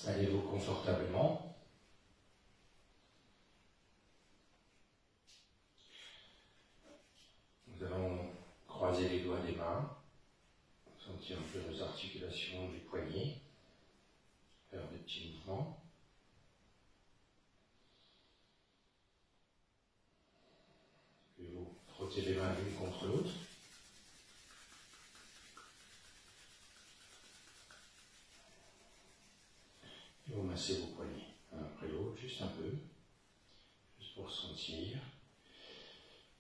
Installez-vous confortablement. Nous allons croiser les doigts des mains, sentir un peu nos articulations du poignet, faire des petits mouvements. Puis vous frottez les mains l'une contre l'autre. Et vous massez vos poignets, un après l'autre, juste un peu, juste pour sentir.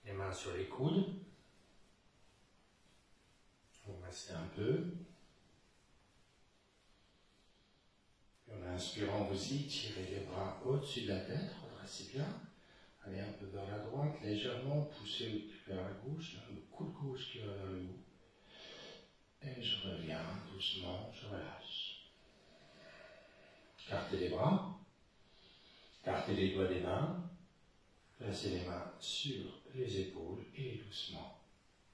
Les mains sur les coudes. Vous massez un peu. Et en inspirant, vous étirez les bras au-dessus de la tête, redressez bien. Allez un peu vers la droite, légèrement, poussez vers la gauche, le coude gauche qui va vers le haut. Et je reviens doucement, je relâche. Cartez les bras, cartez les doigts des mains, placez les mains sur les épaules et doucement,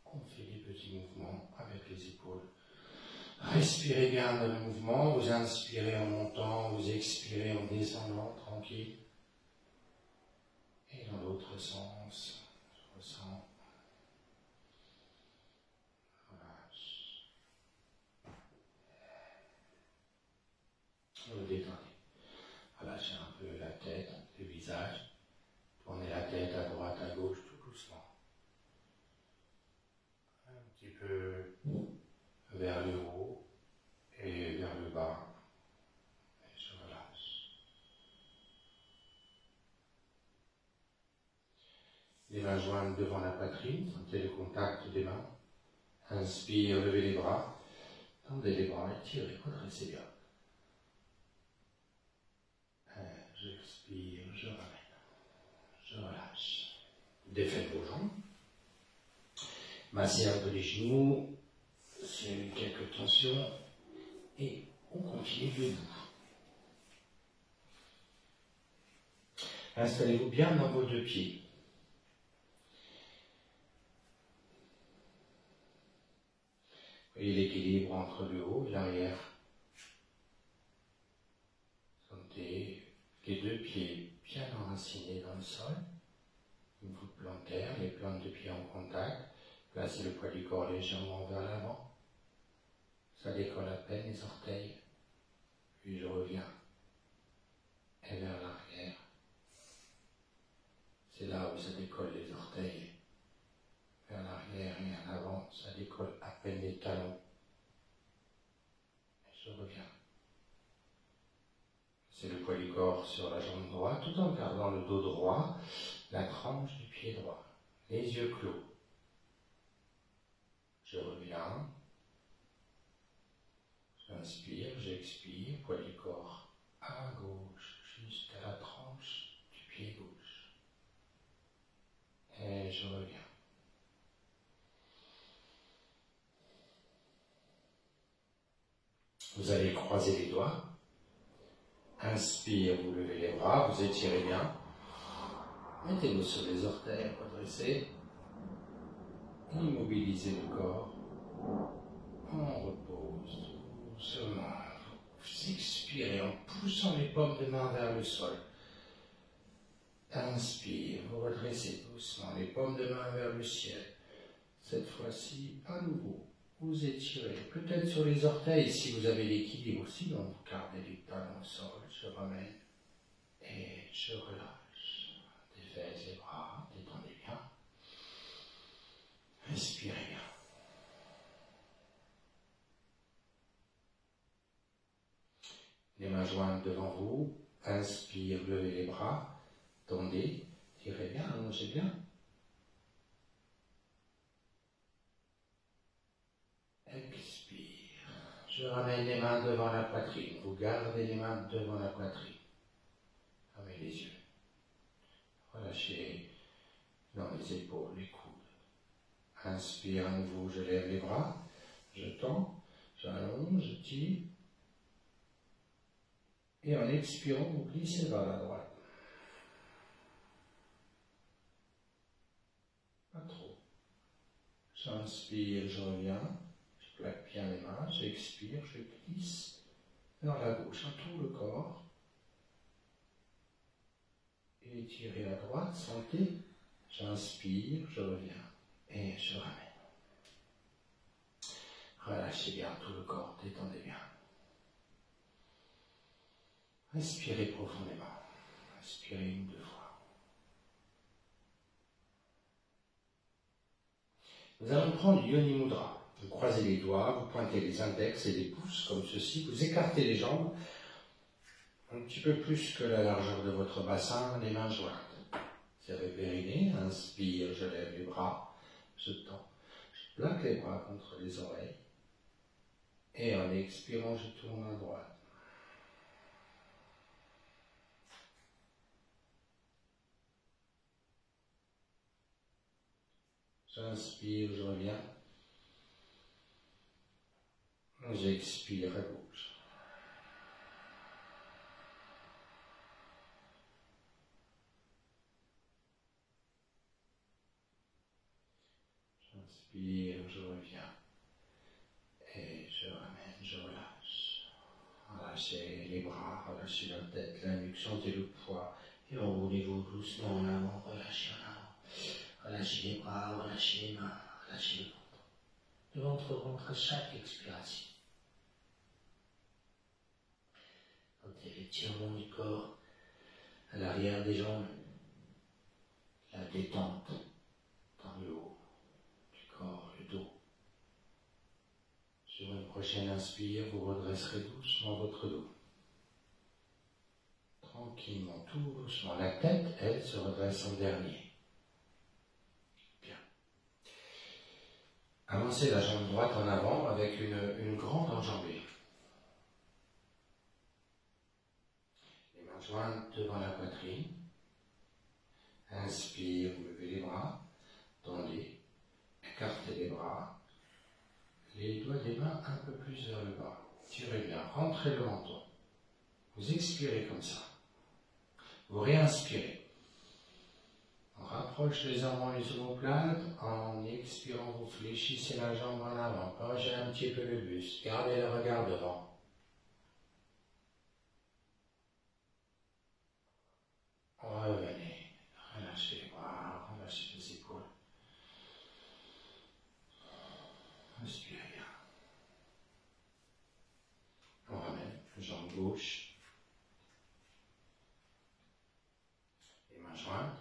on fait des petits mouvements avec les épaules. Respirez bien dans le mouvement, vous inspirez en montant, vous expirez en descendant, tranquille. Et dans l'autre sens, je ressens, relâche. Vous détendez. Relâchez un peu la tête, le visage. Tournez la tête à droite, à gauche, tout doucement. Un petit peu vers le haut et vers le bas. Et je relâche. Les mains jointes devant la poitrine, sentez le contact des mains. Inspire, levez les bras. Tendez les bras, étirez, redressez bien. J'expire, je ramène. Je relâche. Défaites vos jambes. Massez un peu les genoux. C'est quelques tensions. Et on continue debout. Installez-vous bien dans vos deux pieds. Voyez l'équilibre entre le haut et l'arrière. Sentez les deux pieds bien enracinés dans le sol. Une voûte plantaire, les plantes de pieds en contact. Placez le poids du corps légèrement vers l'avant. Ça décolle à peine les orteils. Puis je reviens. Et vers l'arrière. C'est là où ça décolle les orteils. Vers l'arrière et en avant, ça décolle à peine les talons. Et je reviens. C'est le poids du corps sur la jambe droite, tout en gardant le dos droit, la tranche du pied droit, les yeux clos. Je reviens. J'inspire, j'expire, poids du corps à gauche, jusqu'à la tranche du pied gauche. Et je reviens. Vous allez croiser les doigts. Inspire, vous levez les bras, vous étirez bien. Mettez-vous sur les orteils, redressez. Immobilisez le corps. On repose doucement. Vous expirez en poussant les paumes de main vers le sol. Inspire, vous redressez doucement les paumes de main vers le ciel. Cette fois-ci, à nouveau, vous étirez, peut-être sur les orteils si vous avez l'équilibre, sinon vous gardez les talons au sol, je ramène et je relâche. Défaites les bras, détendez bien. Respirez bien. Les mains jointes devant vous, inspire, levez les bras, tendez, tirez bien, allongez bien. Expire. Je ramène les mains devant la poitrine. Vous gardez les mains devant la poitrine. Fermez les yeux. Relâchez dans les épaules, les coudes. Inspire à nouveau, je lève les bras. Je tends, j'allonge, je tire. Et en expirant, vous glissez vers la droite. Pas trop. J'inspire, je reviens. Je plaque bien les mains, j'expire, je glisse vers la gauche, à tout le corps. Et étirez à droite, sentez. J'inspire, je reviens et je ramène. Relâchez bien tout le corps, détendez bien. Respirez profondément. Respirez une, deux fois. Nous allons prendre Yoni Mudra. Vous croisez les doigts, vous pointez les index et les pouces comme ceci. Vous écartez les jambes un petit peu plus que la largeur de votre bassin, les mains jointes. Serrez périnée, inspire, je lève les bras, je tends. Je plaque les bras contre les oreilles. Et en expirant, je tourne à droite. J'inspire, je reviens. J'expire à gauche. J'inspire, je reviens. Et je ramène, je relâche. Relâchez les bras, relâchez la tête, la nuque, sentez le poids. Et enroulez-vous doucement en avant, relâchez en avant. Relâchez les bras, relâchez les mains, relâchez le ventre. Le ventre rentre à chaque expiration. Sentez l'étirement du corps à l'arrière des jambes, la détente dans le haut du corps, le dos. Sur une prochaine inspire, vous redresserez doucement votre dos. Tranquillement, tout doucement. La tête, elle, se redresse en dernier. Bien. Avancez la jambe droite en avant avec une grande enjambée. Les mains jointes devant la poitrine. Inspire, vous levez les bras. Tendez. Écartez les bras. Les doigts des mains un peu plus vers le bas. Tirez bien. Rentrez le menton. Vous expirez comme ça. Vous réinspirez. On rapproche légèrement les omoplates. En expirant, vous fléchissez la jambe en avant. Penchez un petit peu le buste. Gardez le regard devant. Revenez. Relâchez les bras. Relâchez les épaules. Respirez bien. On ramène. Jambe gauche. Les mains jointes.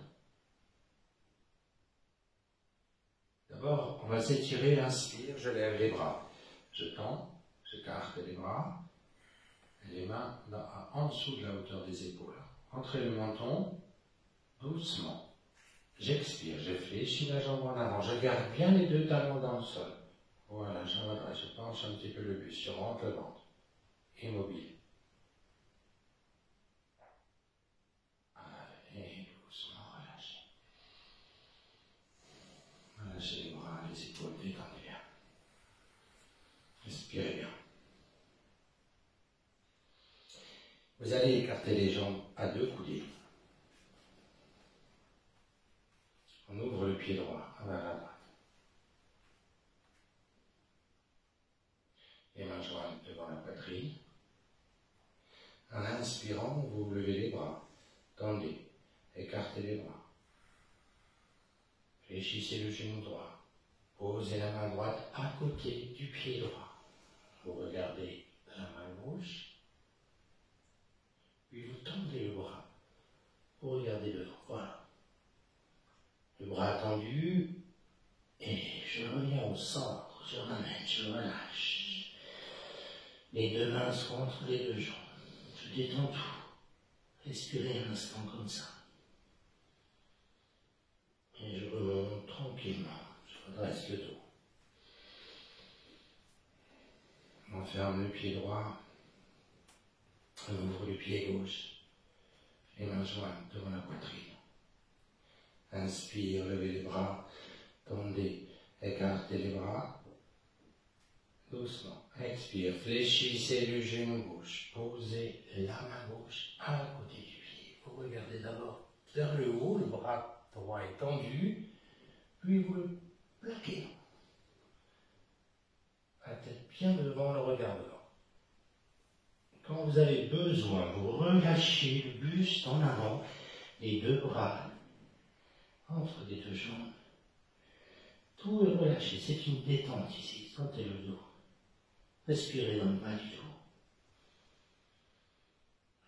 D'abord, on va s'étirer, inspire, je lève les bras. Je tends, j'écarte les bras, et les mains en dessous de la hauteur des épaules. Entrez le menton, doucement. J'expire, je fléchis la jambe en avant. Je garde bien les deux talons dans le sol. Voilà, je redresse, je penche un petit peu le buste, je rentre le ventre. Immobile. Et doucement, relâchez. Relâchez les bras, les épaules, détendez bien. Respirez bien. Vous allez écarter les jambes à deux coudées. On ouvre le pied droit vers la droite. Les mains jointes devant la poitrine. En inspirant, vous levez les bras. Tendez. Écartez les bras. Fléchissez le genou droit. Posez la main droite à côté du pied droit. Vous regardez la main gauche. Puis vous tendez le bras. Vous regardez devant. Voilà. Le bras tendu. Et je reviens au centre. Je ramène, je relâche. Les deux mains sont entre les deux jambes. Je détends tout. Respirez un instant comme ça. Et je remonte tranquillement. Je redresse le dos. On ferme le pied droit. On ouvre le pied gauche. Les mains jointes devant la poitrine. Inspire, levez les bras. Tendez, écartez les bras. Doucement. Expire, fléchissez le genou gauche. Posez la main gauche à côté du pied. Vous regardez d'abord vers le haut, le bras droit est tendu, puis vous le plaquez. La tête bien devant, le regard devant. Quand vous avez besoin, vous relâchez le buste en avant, les deux bras entre les deux jambes. Tout est relâché, c'est une détente ici, sentez le dos. Respirez dans le bas du dos.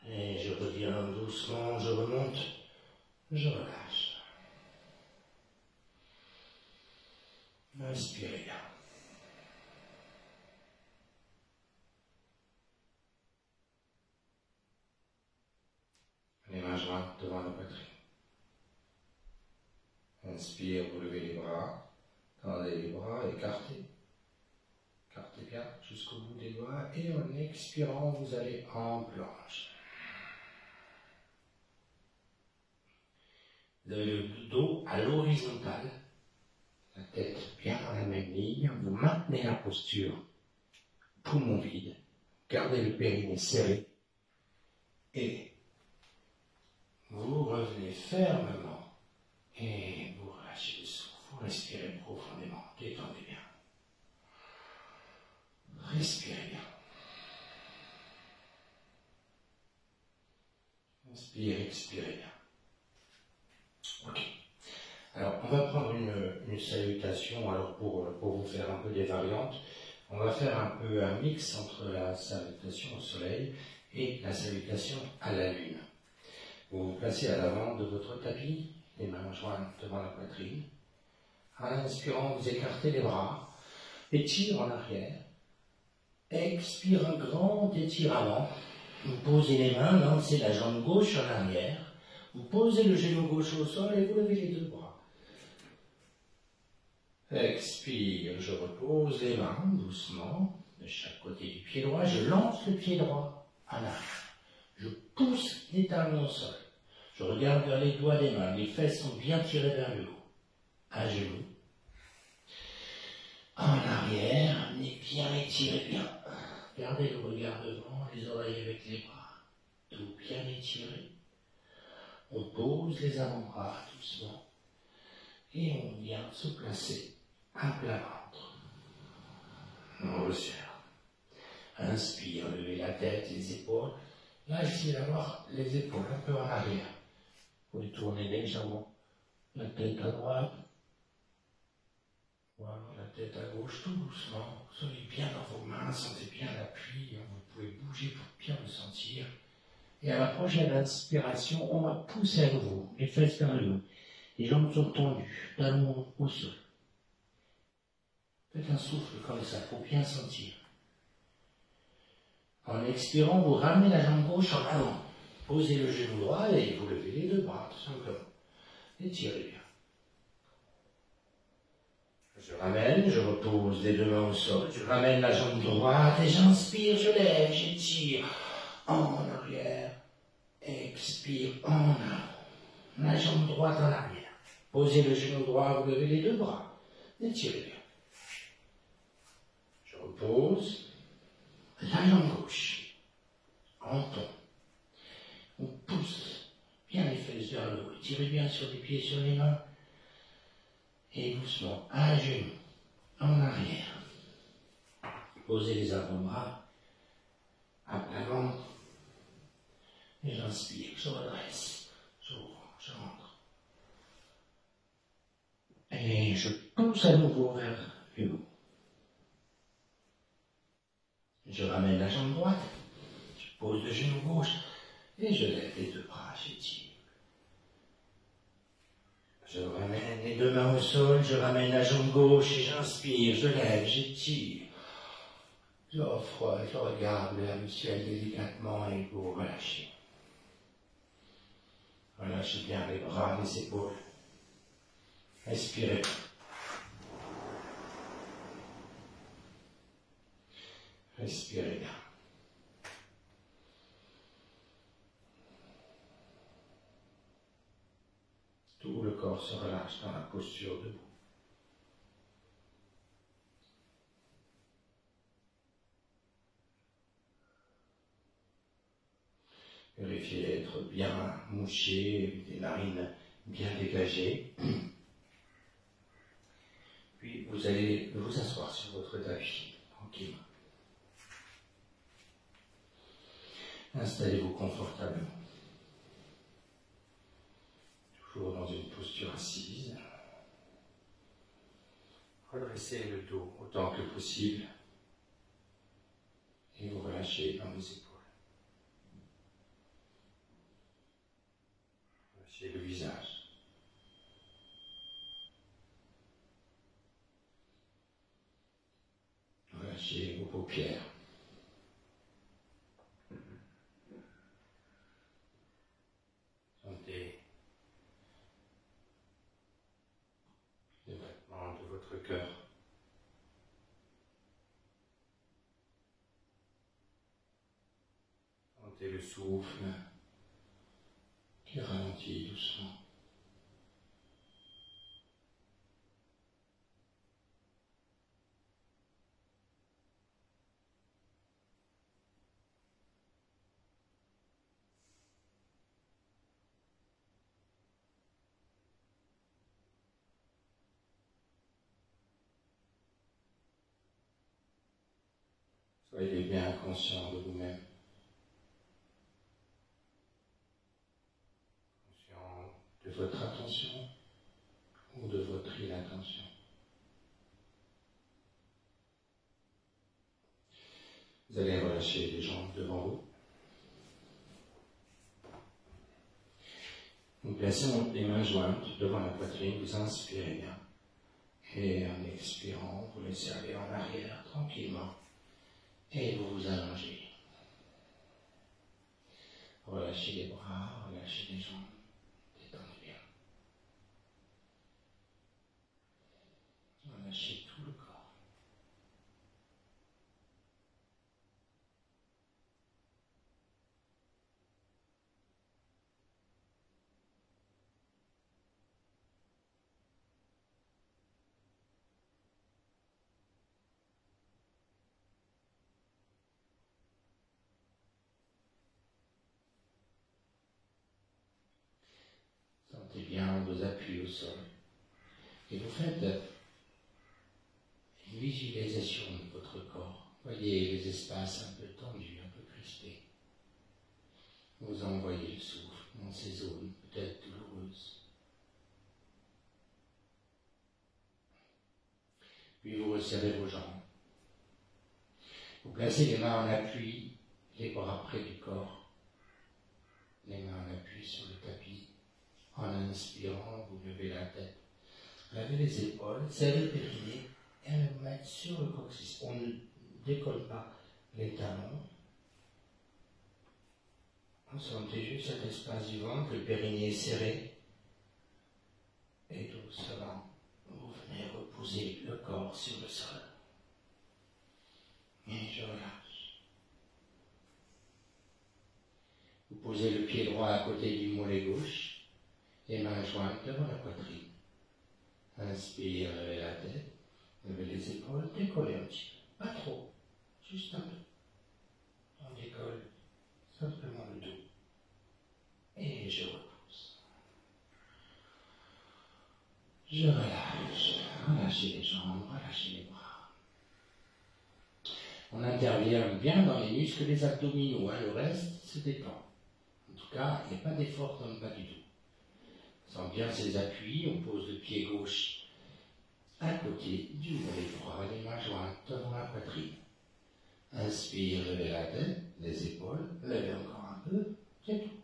Et je reviens doucement, je remonte, je relâche. Inspirez bien. Les mains jointes devant la poitrine. Inspire, vous levez les bras, tendez les bras, écartez. Écartez bien jusqu'au bout des doigts et en expirant, vous allez en planche. Vous avez le dos à l'horizontale, la tête bien dans la même ligne, vous maintenez la posture, poumon vide, gardez le périnée serré et vous revenez fermement et vous relâchez le souffle, vous respirez profondément, détendez bien. Respirez bien. Inspirez, expirez bien. Ok. Alors, on va prendre une salutation, alors pour vous faire un peu des variantes, on va faire un peu un mix entre la salutation au soleil et la salutation à la lune. Vous vous placez à l'avant de votre tapis, les mains jointes devant la poitrine. En inspirant, vous écartez les bras, étirez en arrière. Expire un grand étirement. Vous posez les mains, lancez la jambe gauche en arrière. Vous posez le genou gauche au sol et vous levez les deux bras. Expire, je repose les mains doucement de chaque côté du pied droit. Je lance le pied droit en arrière. Je pousse les talons au sol. Je regarde vers les doigts des mains. Les fesses sont bien tirées vers le haut. À genoux. En arrière, nez bien étiré, bien. Gardez le regard devant, les oreilles avec les bras. Tout bien étiré. On pose les avant-bras doucement. Et on vient se placer à plat ventre. On resserre. Inspire, levez la tête, les épaules. Là, essayez d'avoir les épaules un peu en arrière. Vous les tournez légèrement. La tête à droite. Voilà, la tête à gauche, tout doucement. Soyez bien dans vos mains, sentez bien l'appui. Vous pouvez bouger pour bien le sentir. Et à la prochaine inspiration, on va pousser à nouveau les fesses vers le haut. Les jambes sont tendues, talons au sol. Faites un souffle comme ça pour bien sentir. En expirant, vous ramenez la jambe gauche en avant. Posez le genou droit et vous levez les deux bras, tout simplement. Étirez bien. Je ramène, je repose les deux mains au sol. Je ramène la jambe droite et j'inspire, je lève, j'étire. En arrière. Expire en avant. La jambe droite en arrière. Posez le genou droit, vous levez les deux bras. Étirez bien. Je repose. La jambe gauche. En ton. On pousse bien les fesses vers le haut. Tirez bien sur les pieds, sur les mains. Et doucement, à genoux, en arrière. Posez les avant-bras. À plat ventre. Et j'inspire, je redresse. J'ouvre, je rentre. Et je pousse à nouveau vers le haut. Je ramène la jambe droite, je pose le genou gauche et je lève les deux bras, j'étire. Je ramène les deux mains au sol, je ramène la jambe gauche et j'inspire, je lève, j'étire. J'offre, je regarde vers le ciel délicatement et vous relâchez. Relâchez bien les bras, les épaules. Respirez. Respirez bien. Tout le corps se relâche dans la posture debout. Vérifiez d'être bien mouché, des narines bien dégagées. Puis vous allez vous asseoir sur votre tapis, tranquillement. Installez-vous confortablement. Toujours dans une posture assise. Redressez le dos autant que possible et vous relâchez dans les épaules. Relâchez le visage. Relâchez vos paupières. Sentez les battements de votre cœur. Sentez le souffle qui ralentit doucement. Soyez bien conscient de vous-même. Conscient de votre attention ou de votre inattention. Vous allez relâcher les jambes devant vous. Vous placez les mains jointes devant la poitrine, vous inspirez bien. Et en expirant, vous laissez aller en arrière tranquillement. Et vous vous allongez. Relâchez les bras, relâchez les jambes. Détendez bien. Relâchez tout le corps. Sentez bien vos appuis au sol. Et vous faites une visualisation de votre corps. Voyez les espaces un peu tendus, un peu crispés. Vous envoyez le souffle dans ces zones peut-être douloureuses. Puis vous resserrez vos jambes. Vous placez les mains en appui, les bras près du corps. Les mains en appui sur le tapis. En inspirant, vous levez la tête. Levez les épaules, serrez le périnée et allez vous mettre sur le coccyx. On ne décolle pas les talons. Vous sentez juste cet espace du ventre, le périnée est serré. Et doucement, vous venez reposer le corps sur le sol. Et je relâche. Vous posez le pied droit à côté du mollet gauche, les mains jointes devant la poitrine. Inspire, levez la tête, levez les épaules, décollez un petit peu. Pas trop, juste un peu. On décolle simplement le dos. Et je repousse. Je relâche. Relâchez les jambes, relâchez les bras. On intervient bien dans les muscles des abdominaux, le reste se détend. En tout cas, il n'y a pas d'effort dans le bas du dos. On sent bien ces appuis, on pose le pied gauche à côté du mollet droit, les mains jointes devant la poitrine. Inspire, levez la tête, les épaules, levez encore un peu, c'est tout.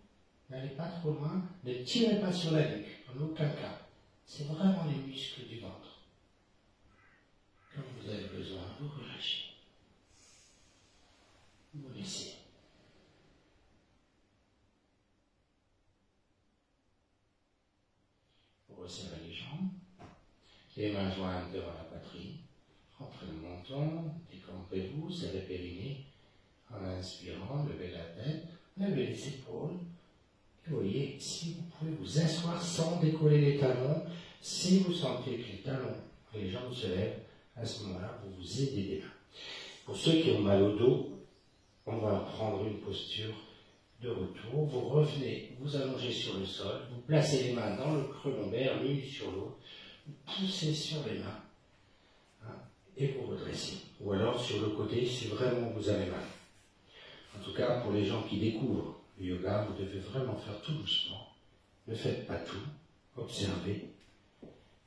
N'allez pas trop loin, ne tirez pas sur la nuque, en aucun cas. C'est vraiment les muscles du ventre. Quand vous avez besoin, vous relâchez. Vous laissez. Vous resserrez les jambes, les mains jointes devant la poitrine, rentrez le menton, décampez-vous, serrez le périnée. En inspirant, levez la tête, levez les épaules. Et vous voyez, si vous pouvez vous asseoir sans décoller les talons, si vous sentez que les talons et les jambes se lèvent, à ce moment-là, vous vous aidez des mains. Pour ceux qui ont mal au dos, on va prendre une posture de retour. Vous revenez, vous allongez sur le sol, vous placez les mains dans le creux lombaire, l'une sur l'autre, vous poussez sur les mains et vous redressez. Ou alors sur le côté si vraiment vous avez mal. En tout cas, pour les gens qui découvrent le yoga, vous devez vraiment faire tout doucement. Ne faites pas tout, observez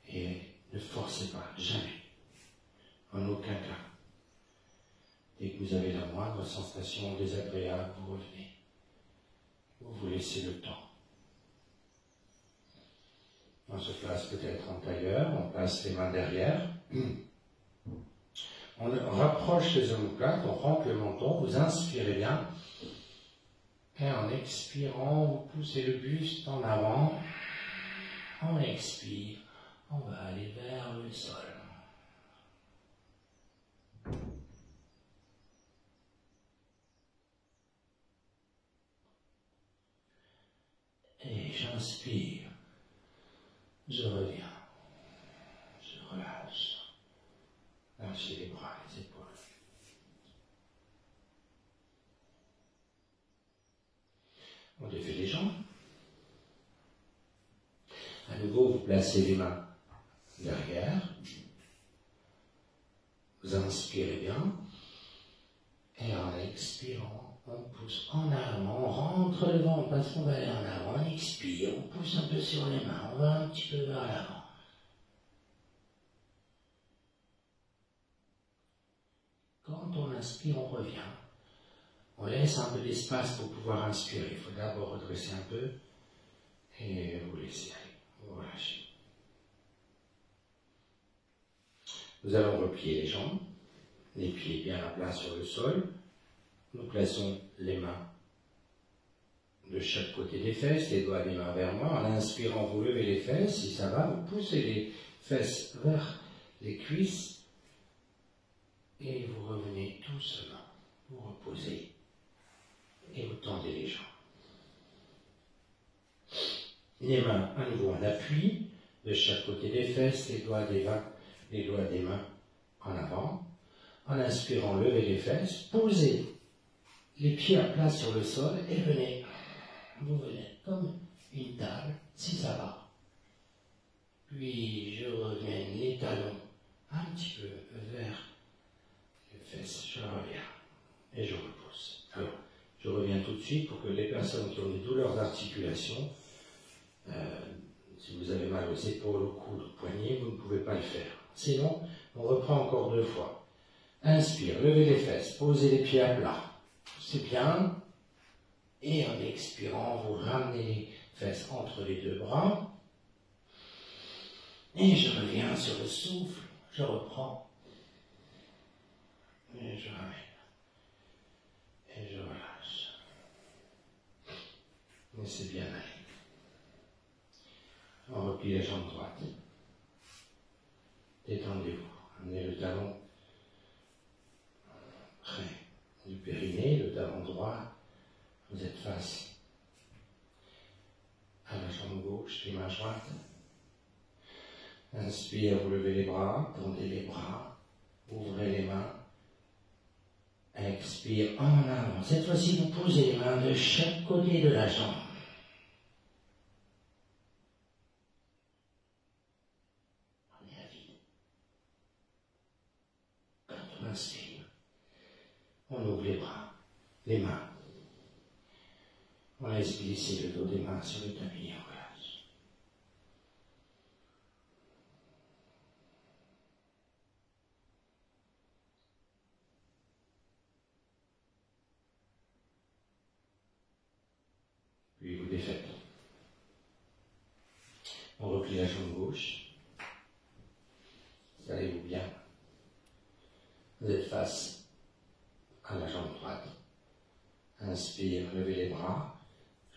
et ne forcez pas, jamais, en aucun cas. Dès que vous avez la moindre sensation désagréable, vous revenez. Vous vous laissez le temps. On se place peut-être en tailleur, on passe les mains derrière. On rapproche les omoplates, on rentre le menton, vous inspirez bien. Et en expirant, vous poussez le buste en avant. On expire, on va aller vers le sol. Et j'inspire, je reviens, je relâche. Lâchez les bras, les épaules. On défait les jambes. À nouveau, vous placez les mains derrière. Vous inspirez bien. Et en expirant, on pousse en avant, on rentre le ventre parce qu'on va aller en avant. On expire, on pousse un peu sur les mains, on va un petit peu vers l'avant. Quand on inspire, on revient. On laisse un peu d'espace pour pouvoir inspirer. Il faut d'abord redresser un peu et vous laissez aller, vous relâchez. Nous allons replier les jambes, les pieds bien à plat sur le sol. Nous plaçons les mains de chaque côté des fesses, les doigts des mains vers moi. En inspirant, vous levez les fesses. Si ça va, vous poussez les fesses vers les cuisses et vous revenez doucement. Vous reposez et vous tendez les jambes. Les mains à nouveau en appui de chaque côté des fesses, les doigts des mains en avant. En inspirant, levez les fesses, posez les pieds à plat sur le sol et venez. Vous venez comme une table, si ça va. Puis je reviens les talons un petit peu vers les fesses. Je reviens et je repose. Alors, je reviens tout de suite pour que les personnes qui ont des douleurs d'articulation, si vous avez mal aux épaules, au coude, au poignet, vous ne pouvez pas le faire. Sinon, on reprend encore 2 fois. Inspire, levez les fesses, posez les pieds à plat. C'est bien. Et en expirant, vous ramenez les fesses entre les 2 bras. Et je reviens sur le souffle, je reprends. Et je ramène. Et je relâche. Laissez bien aller. On replie la jambe droite. Détendez-vous. Amenez le talon près du périnée, le talon droit. Vous êtes face à la jambe gauche, les mains jointes. Inspire, vous levez les bras, tendez les bras, ouvrez les mains. Expire en avant. Cette fois-ci, vous posez les mains de chaque côté de la jambe. On est à vide. Quand on inspire, on ouvre les bras, les mains. On laisse glisser le dos des mains sur le tapis et on relâche. Puis vous défaites. On replie la jambe gauche. Installez-vous bien. Vous êtes face à la jambe droite. Inspire, levez les bras.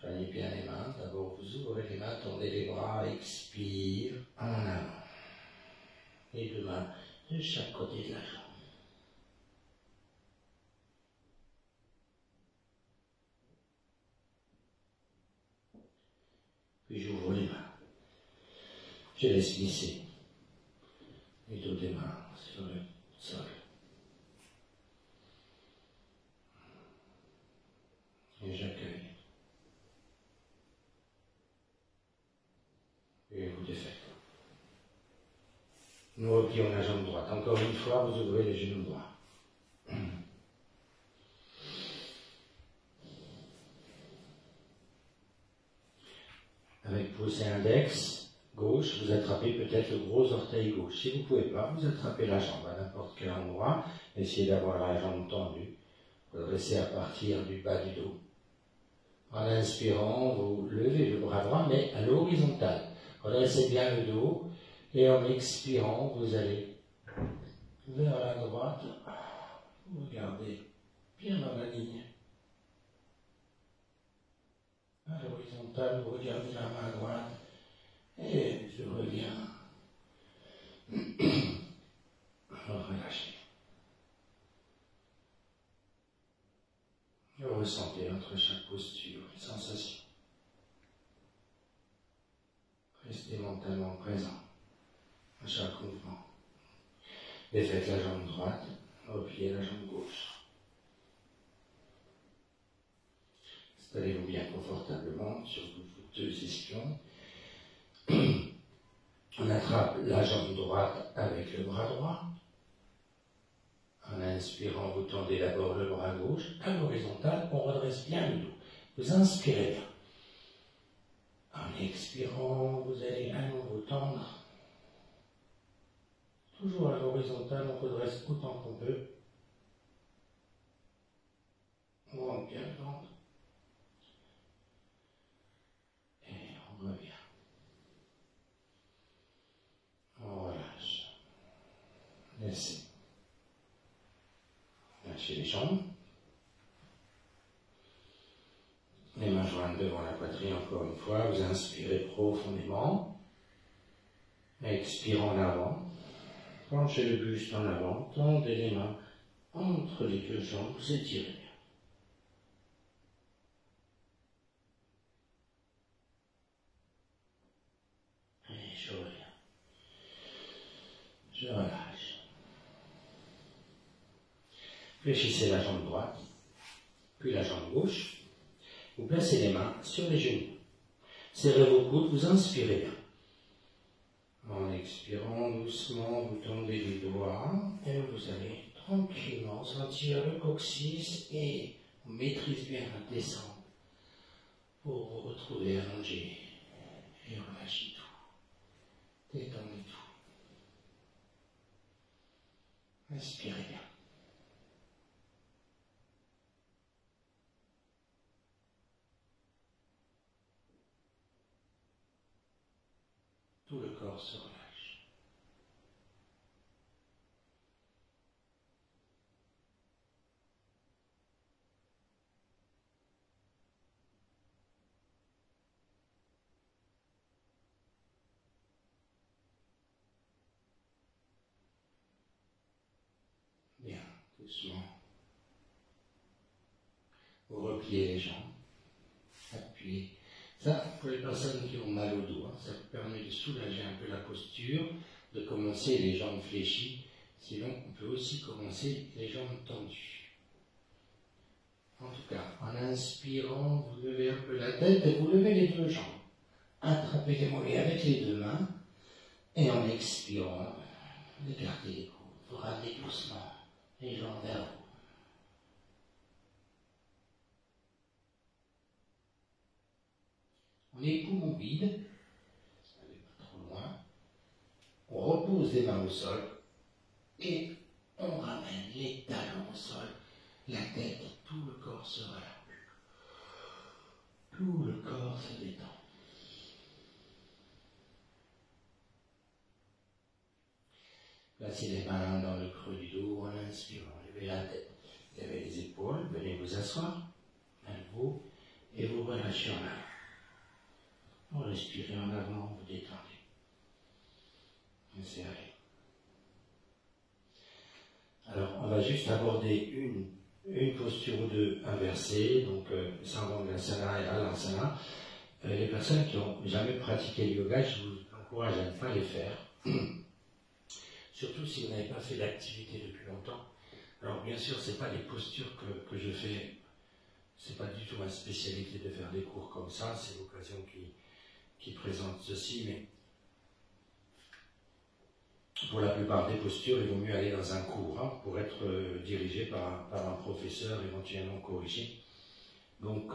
Joignez bien les mains. D'abord, vous ouvrez les mains, tendez les bras, expire en avant. Les 2 mains de chaque côté de la jambe. Puis j'ouvre les mains. Je laisse glisser les dos des mains sur le sol. Et j'accueille. Et vous défaites. Nous replions la jambe droite. Encore une fois, vous ouvrez les genoux droits. pouce index gauche, vous attrapez peut-être le gros orteil gauche. Si vous ne pouvez pas, vous attrapez la jambe à n'importe quel endroit. Essayez d'avoir la jambe tendue. Redressez à partir du bas du dos. En inspirant, vous levez le bras droit, mais à l'horizontale. Redressez bien le dos. Et en expirant, vous allez vers la droite. Vous regardez bien dans la ligne. À l'horizontale, vous regardez la main droite. Et je reviens. Relâchez. Vous ressentez entre chaque posture les sensations. Restez mentalement présent à chaque mouvement. Défaites la jambe droite, repliez la jambe gauche. Installez-vous bien confortablement sur vos deux ischions. On attrape la jambe droite avec le bras droit. En inspirant, vous tendez d'abord le bras gauche. À l'horizontale, on redresse bien le dos. Vous inspirez bien. En expirant, vous allez à nouveau tendre. Toujours à l'horizontale, on redresse autant qu'on peut. On rentre bien le ventre. Et on revient. On relâche. Laissez. Lâchez les jambes. Les mains jointes devant la poitrine encore une fois. Vous inspirez profondément. Expirez en avant. Penchez le buste en avant. Tendez les mains entre les deux jambes. Vous étirez bien. Et je reviens. Je relâche. Fléchissez la jambe droite, puis la jambe gauche. Vous placez les mains sur les genoux. Serrez vos coudes, vous inspirez bien. En expirant doucement, vous tendez les doigts et vous allez tranquillement sentir le coccyx et on maîtrise bien la descente pour vous retrouver allongé et relâchez tout. Détendez tout. Inspirez bien. Tout le corps se relâche. Bien, doucement. Vous repliez les jambes. Appuyez. Ça, pour les personnes qui ont mal au dos, ça vous permet de soulager un peu la posture, de commencer les jambes fléchies. Sinon, on peut aussi commencer les jambes tendues. En tout cas, en inspirant, vous levez un peu la tête et vous levez les deux jambes. Attrapez les mollets avec les deux mains. Et en expirant, écartez les coudes. Vous ramenez doucement les jambes vers vous. On est poumon vide, allez pas trop loin. On repose les mains au sol et on ramène les talons au sol, la tête, tout le corps se relâche. Tout le corps se détend. Placez les mains dans le creux du dos en inspirant. Levez la tête, levez les épaules, venez vous asseoir à nouveau et vous relâchez en avant. Vous respirez en avant, vous détendez. Insérez. Alors, on va juste aborder une posture ou deux inversée, donc Sarvangasana et Alasana. Les personnes qui n'ont jamais pratiqué le yoga, je vous encourage à ne pas les faire. Surtout si vous n'avez pas fait d'activité depuis longtemps. Alors, bien sûr, ce n'est pas les postures que je fais, ce n'est pas du tout ma spécialité de faire des cours comme ça, c'est l'occasion qui présente ceci, mais pour la plupart des postures, il vaut mieux aller dans un cours pour être dirigé par un professeur, éventuellement corrigé. Donc,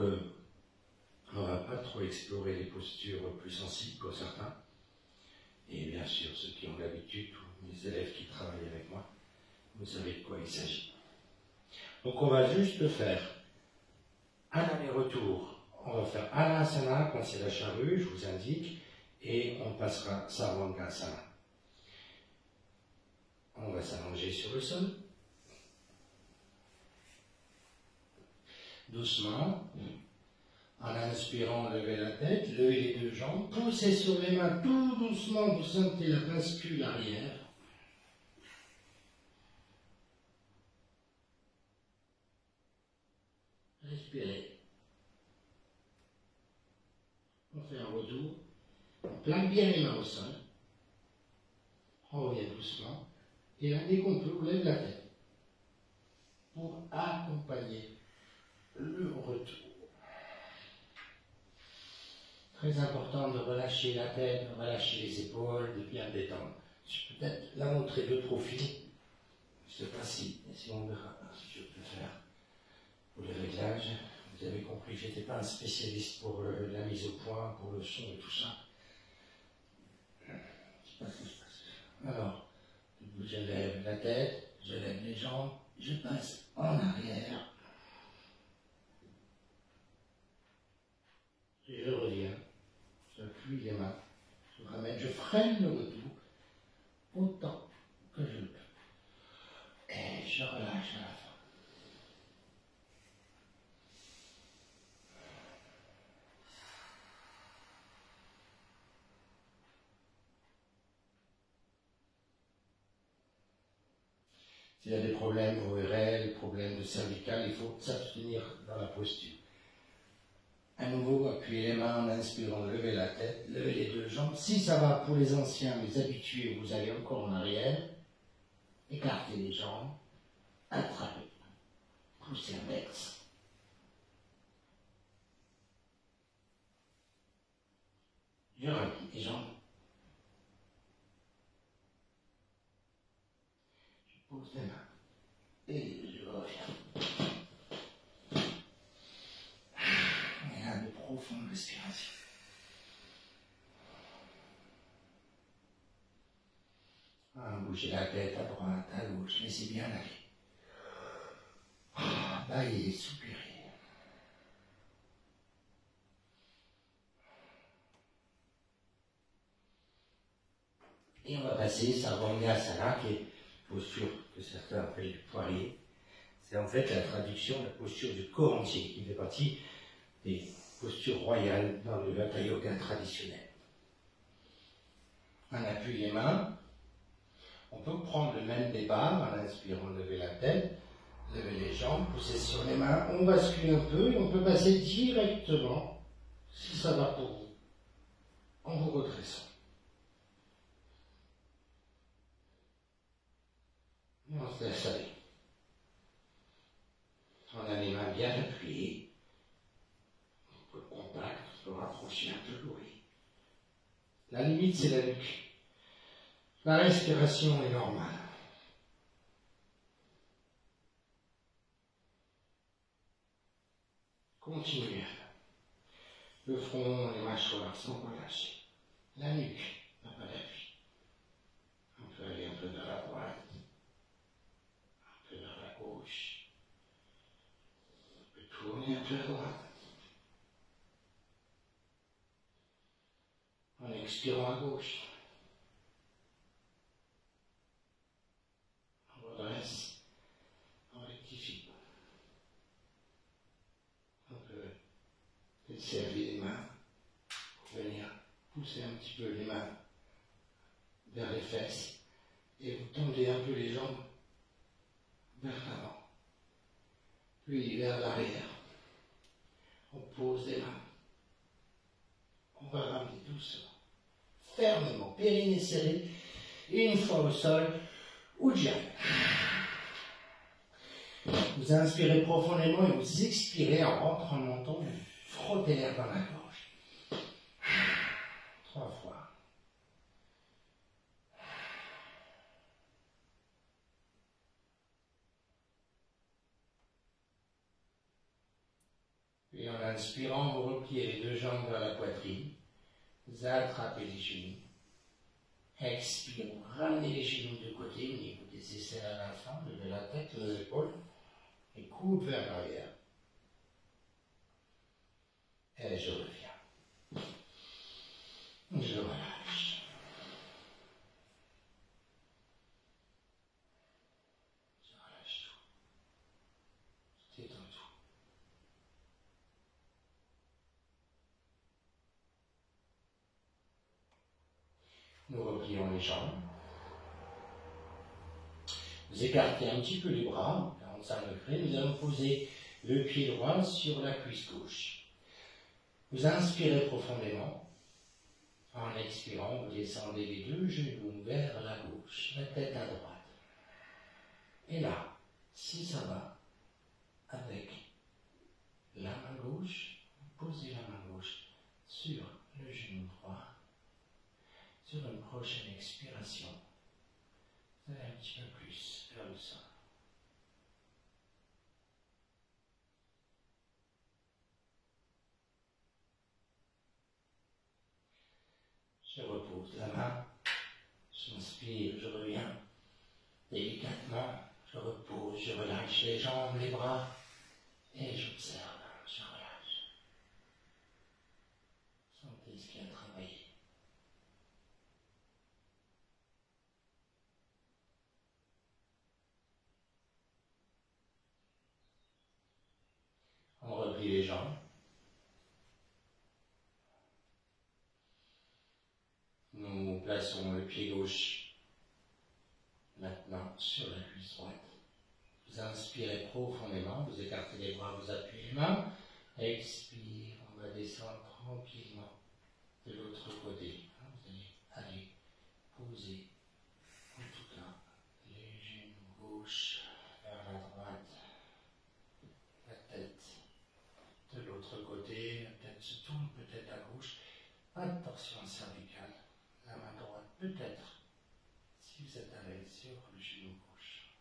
On ne va pas trop explorer les postures plus sensibles pour certains. Et bien sûr, ceux qui ont l'habitude, tous mes élèves qui travaillent avec moi, vous savez de quoi il s'agit. Donc on va juste faire un aller-retour. On va faire Anasana, passer la charrue, je vous indique, et on passera Sarvangasana. On va s'allonger sur le sol. Doucement. En inspirant, levez la tête, levez les deux jambes, poussez sur les mains tout doucement, vous sentez la bascule arrière. Respirez. On fait un retour. On plaque bien les mains au sol. On revient doucement. Et là, dès qu'on peut, on lève la tête pour accompagner le retour. Très important de relâcher la tête, de relâcher les épaules, de bien détendre. Je vais peut-être la montrer de profil. Je ne sais pas si on verra si je peux faire pour les réglages. Vous avez compris que je n'étais pas un spécialiste pour la mise au point, pour le son et tout ça. Je ne sais pas ce qui se passe. Alors, je lève la tête, je lève les jambes, je passe en arrière. Et je reviens. J'appuie les mains. Je ramène, je freine le retour autant que je le peux. Et je relâche à la fin. S'il y a des problèmes ORL, des problèmes de cervical, il faut s'abstenir dans la posture. À nouveau, appuyez les mains en inspirant, levez la tête, levez les deux jambes. Si ça va pour les anciens, les habitués, vous allez encore en arrière. Écartez les jambes, attrapez, poussez index. Je relie les jambes. Je pose les mains et je reviens. Et là, de profondes respirations. Bougez la tête à droite, à gauche, laissez bien aller. Baillez, soupirez. Et on va passer Sarvangasana, qui est une posture que certains appellent du poirier. C'est en fait la traduction de la posture du corps entier, qui fait partie des postures royales dans le Hatha Yoga traditionnel. On appuie les mains. On peut prendre le même départ en inspirant, lever la tête, lever les jambes, pousser sur les mains. On bascule un peu et on peut passer directement, si ça va pour vous, en vous redressant. Et on se laisse aller. On a les mains bien appuyées. On peut le contact, on peut rapprocher un peu l'oreille. La limite, c'est la nuque. La respiration est normale. Continuez. Le front, les mâchoires sont relâchées. La nuque n'a pas d'appui. On peut aller un peu vers la droite, un peu vers la gauche. On peut tourner un peu à droite. En expirant à gauche. On redresse, on rectifie. On peut desserrer les mains pour venir pousser un petit peu les mains vers les fesses et vous tendez un peu les jambes vers l'avant, puis vers l'arrière. On pose les mains. On va ramener doucement, fermement, périnée serré, et une fois au sol, Ujjayi. Vous inspirez profondément et vous expirez en rentrant le menton, vous frottez l'air dans la gorge. 3 fois. Et Et en inspirant, vous repliez les deux jambes vers la poitrine. Vous attrapez les genoux. Expire, vous ramenez les genoux de côté au niveau des aisselles à la fin, levez la tête, les épaules, et coude vers l'arrière. Et je reviens. Je relâche. Je relâche tout. Détends tout. Nous replions les jambes. Vous écartez un petit peu les bras, 45 degrés. Nous allons poser le pied droit sur la cuisse gauche. Vous inspirez profondément. En expirant, vous descendez les deux genoux vers la gauche, la tête à droite. Et là, si ça va, avec la main gauche, vous posez la main gauche sur le genou droit. Sur une prochaine expiration, vous allez un petit peu plus vers le sol. Je repose la main, j'inspire, je reviens. Délicatement, je repose, je relâche les jambes, les bras, et j'observe, je relâche. Sentez ce qui a travaillé. On replie les jambes. Nous plaçons le pied gauche maintenant sur la cuisse droite. Vous inspirez profondément, vous écartez les bras, vous appuyez les mains. Expire, on va descendre tranquillement de l'autre côté. Vous allez aller poser en tout cas les genoux gauche vers la droite, la tête de l'autre côté, la tête se tourne peut-être à gauche. Pas de torsion cervicale. La main droite peut-être, si vous êtes à l'aise sur le genou gauche.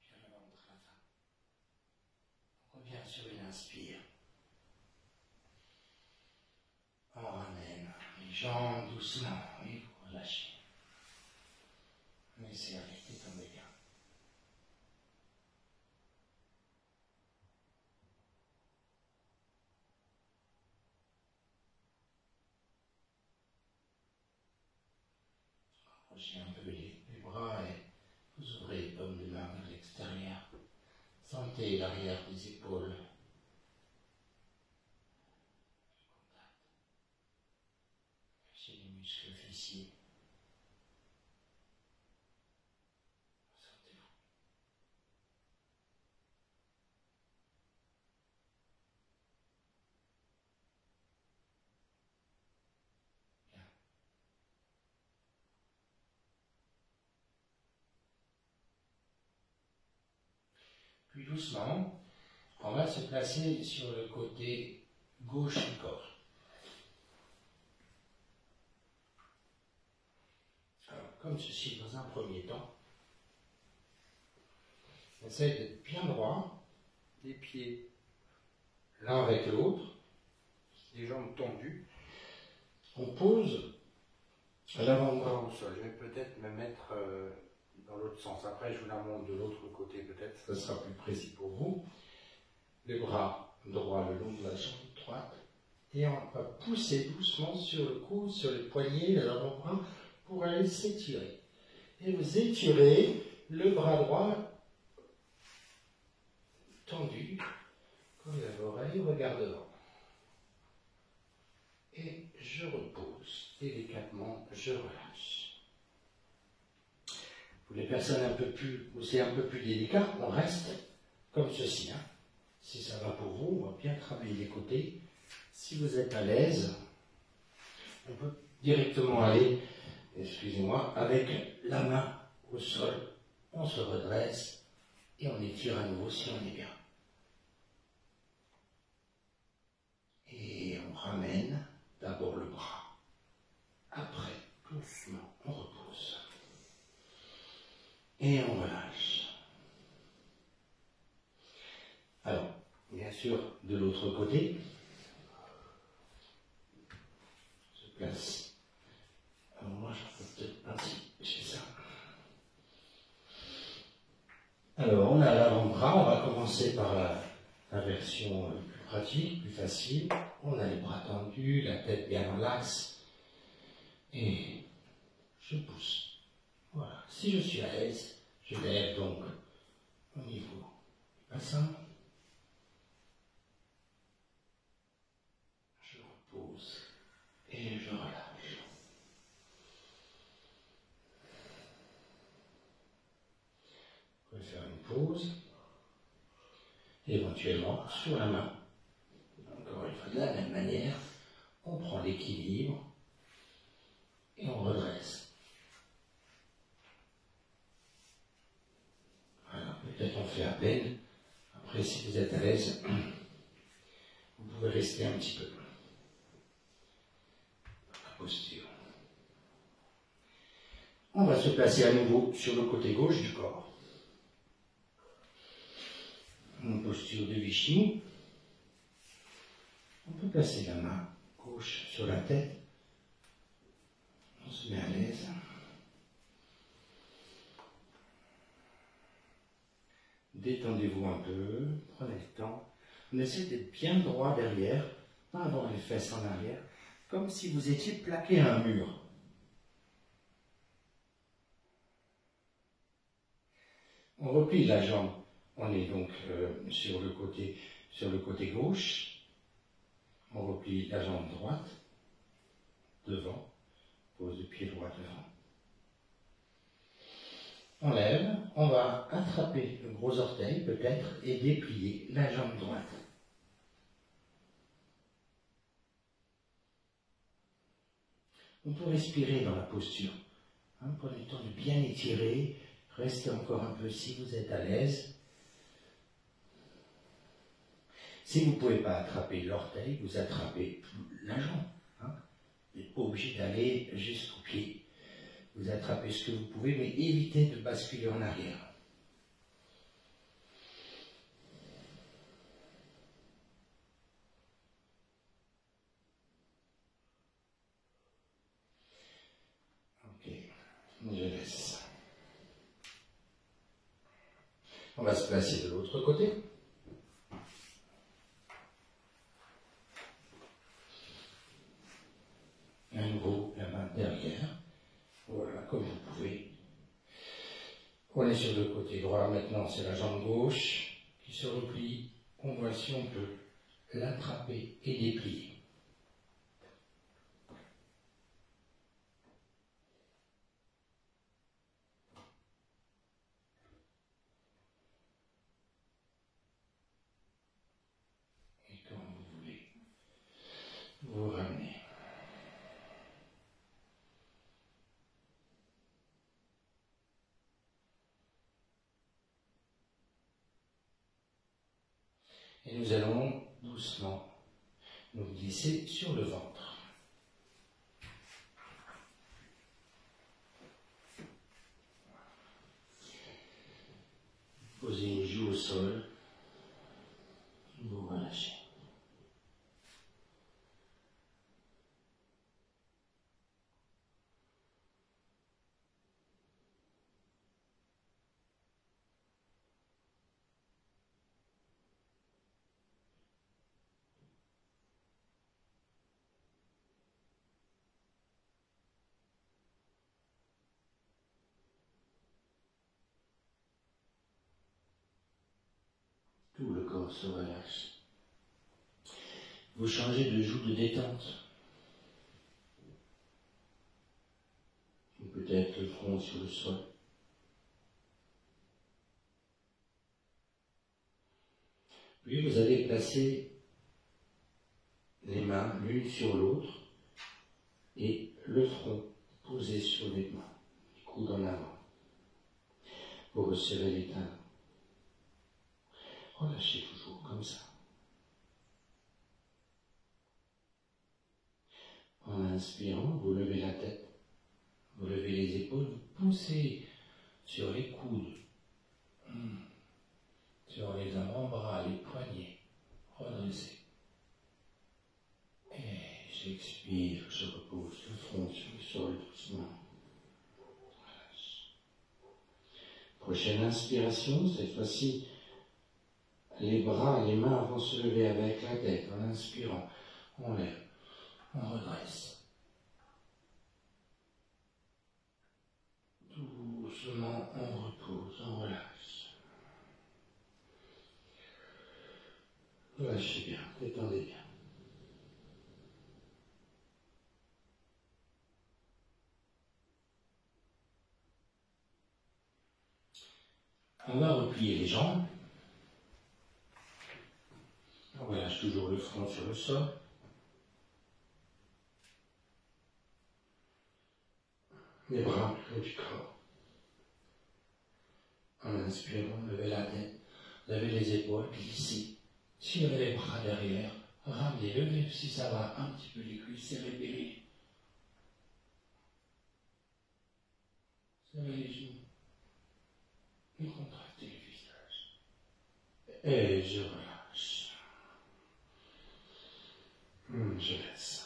Bien le ventre à la fin. On revient sur une inspire. On ramène les jambes doucement et vous relâchez. Laissez aller, détendez bien. Approchez un peu les bras et vous ouvrez les paumes de main vers l'extérieur. Sentez l'arrière des épaules. Lâchez les muscles fessiers. Sentez-vous. Bien. Puis doucement, on va se placer sur le côté gauche du corps. Alors, comme ceci dans un premier temps, on essaie d'être bien droit, les pieds l'un avec l'autre, les jambes tendues. On pose l'avant-bras au sol. Je vais peut-être me mettre dans l'autre sens. Après, je vous la montre de l'autre côté peut-être, ça sera plus précis pour vous. Les bras droits le long de la jambe droite. Et on va pousser doucement sur le cou, sur les poignets, les avant-bras, pour aller s'étirer. Et vous étirez le bras droit tendu, comme à l'oreille, regarde devant. Et je repose. Délicatement, je relâche. Pour les personnes un peu plus, où c'est un peu plus délicat, on reste comme ceci. Si ça va pour vous, on va bien travailler les côtés. Si vous êtes à l'aise, on peut directement aller, excusez-moi, avec la main au sol. On se redresse et on étire à nouveau si on est bien. Et on ramène d'abord le bras. Et on relâche. Alors, bien sûr, de l'autre côté, je place. Alors moi, je peux peut-être partir chez ça. Alors, on a l'avant-bras, on va commencer par la version plus pratique, plus facile. On a les bras tendus, la tête bien dans l'axe. Et je pousse. Voilà. Si je suis à l'aise, je lève donc au niveau du bassin. Je repose et je relâche. Vous pouvez faire une pause, éventuellement sur la main. Encore une fois, de la même manière, on prend l'équilibre et on redresse. Voilà, peut-être on fait à peine. Après, si vous êtes à l'aise, vous pouvez rester un petit peu dans la posture. On va se placer à nouveau sur le côté gauche du corps. Une posture de Vishnu. On peut placer la main gauche sur la tête. On se met à l'aise. Détendez-vous un peu, prenez le temps. On essaie d'être bien droit derrière, pas avoir les fesses en arrière, comme si vous étiez plaqué à un mur. On replie la jambe. On est donc sur le côté gauche. On replie la jambe droite, devant, pose le pied droit devant. On lève, on va attraper le gros orteil peut-être et déplier la jambe droite. On peut respirer dans la posture. Prenez le temps de bien étirer, restez encore un peu si vous êtes à l'aise. Si vous ne pouvez pas attraper l'orteil, vous attrapez la jambe. Vous n'êtes pas obligé d'aller jusqu'au pied. Vous attrapez ce que vous pouvez, mais évitez de basculer en arrière. Ok, je laisse. On va se placer de l'autre côté. À nouveau, la main derrière. Voilà, comme vous pouvez. On est sur le côté droit, maintenant c'est la jambe gauche qui se replie. On voit si on peut l'attraper et déplier. Et quand vous voulez, vous ramenez. Et nous allons doucement nous glisser sur le ventre. Posez une joue au sol. Vous relâchez. Tout le corps se relâche. Vous changez de joue de détente. Ou peut-être le front sur le sol. Puis vous allez placer les mains l'une sur l'autre et le front posé sur les mains, les coudes en avant, pour resserrer les talons. Relâchez toujours comme ça. En inspirant, vous levez la tête, vous levez les épaules, vous poussez sur les coudes, sur les avant-bras, les poignets, redressez. Et j'expire, je repose le front sur le sol doucement. Relâche. Prochaine inspiration, cette fois-ci, les bras, les mains vont se lever avec la tête. En inspirant, on lève, on redresse. Doucement, on repose, on relâche. Relâchez bien, détendez bien. On va replier les jambes. On relâche toujours le front sur le sol. Les bras le haut du corps. En inspirant, levez la tête, levez les épaules, glissez. Tirez les bras derrière, ramenez, levez si ça va, un petit peu les cuisses, serrez les pieds. Serrez les genoux. Et contractez le visage. Et je relâche. Je laisse.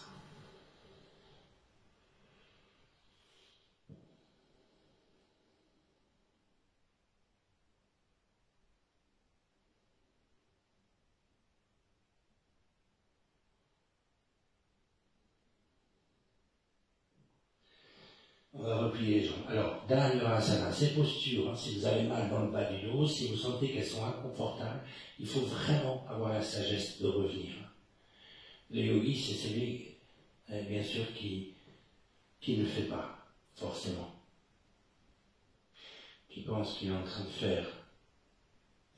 On va replier les jambes. Alors, Dhanurasana, ces postures, si vous avez mal dans le bas du dos, si vous sentez qu'elles sont inconfortables, il faut vraiment avoir la sagesse de revenir. Le yogi, c'est celui, bien sûr, qui ne le fait pas, forcément. Qui pense qu'il est en train de faire.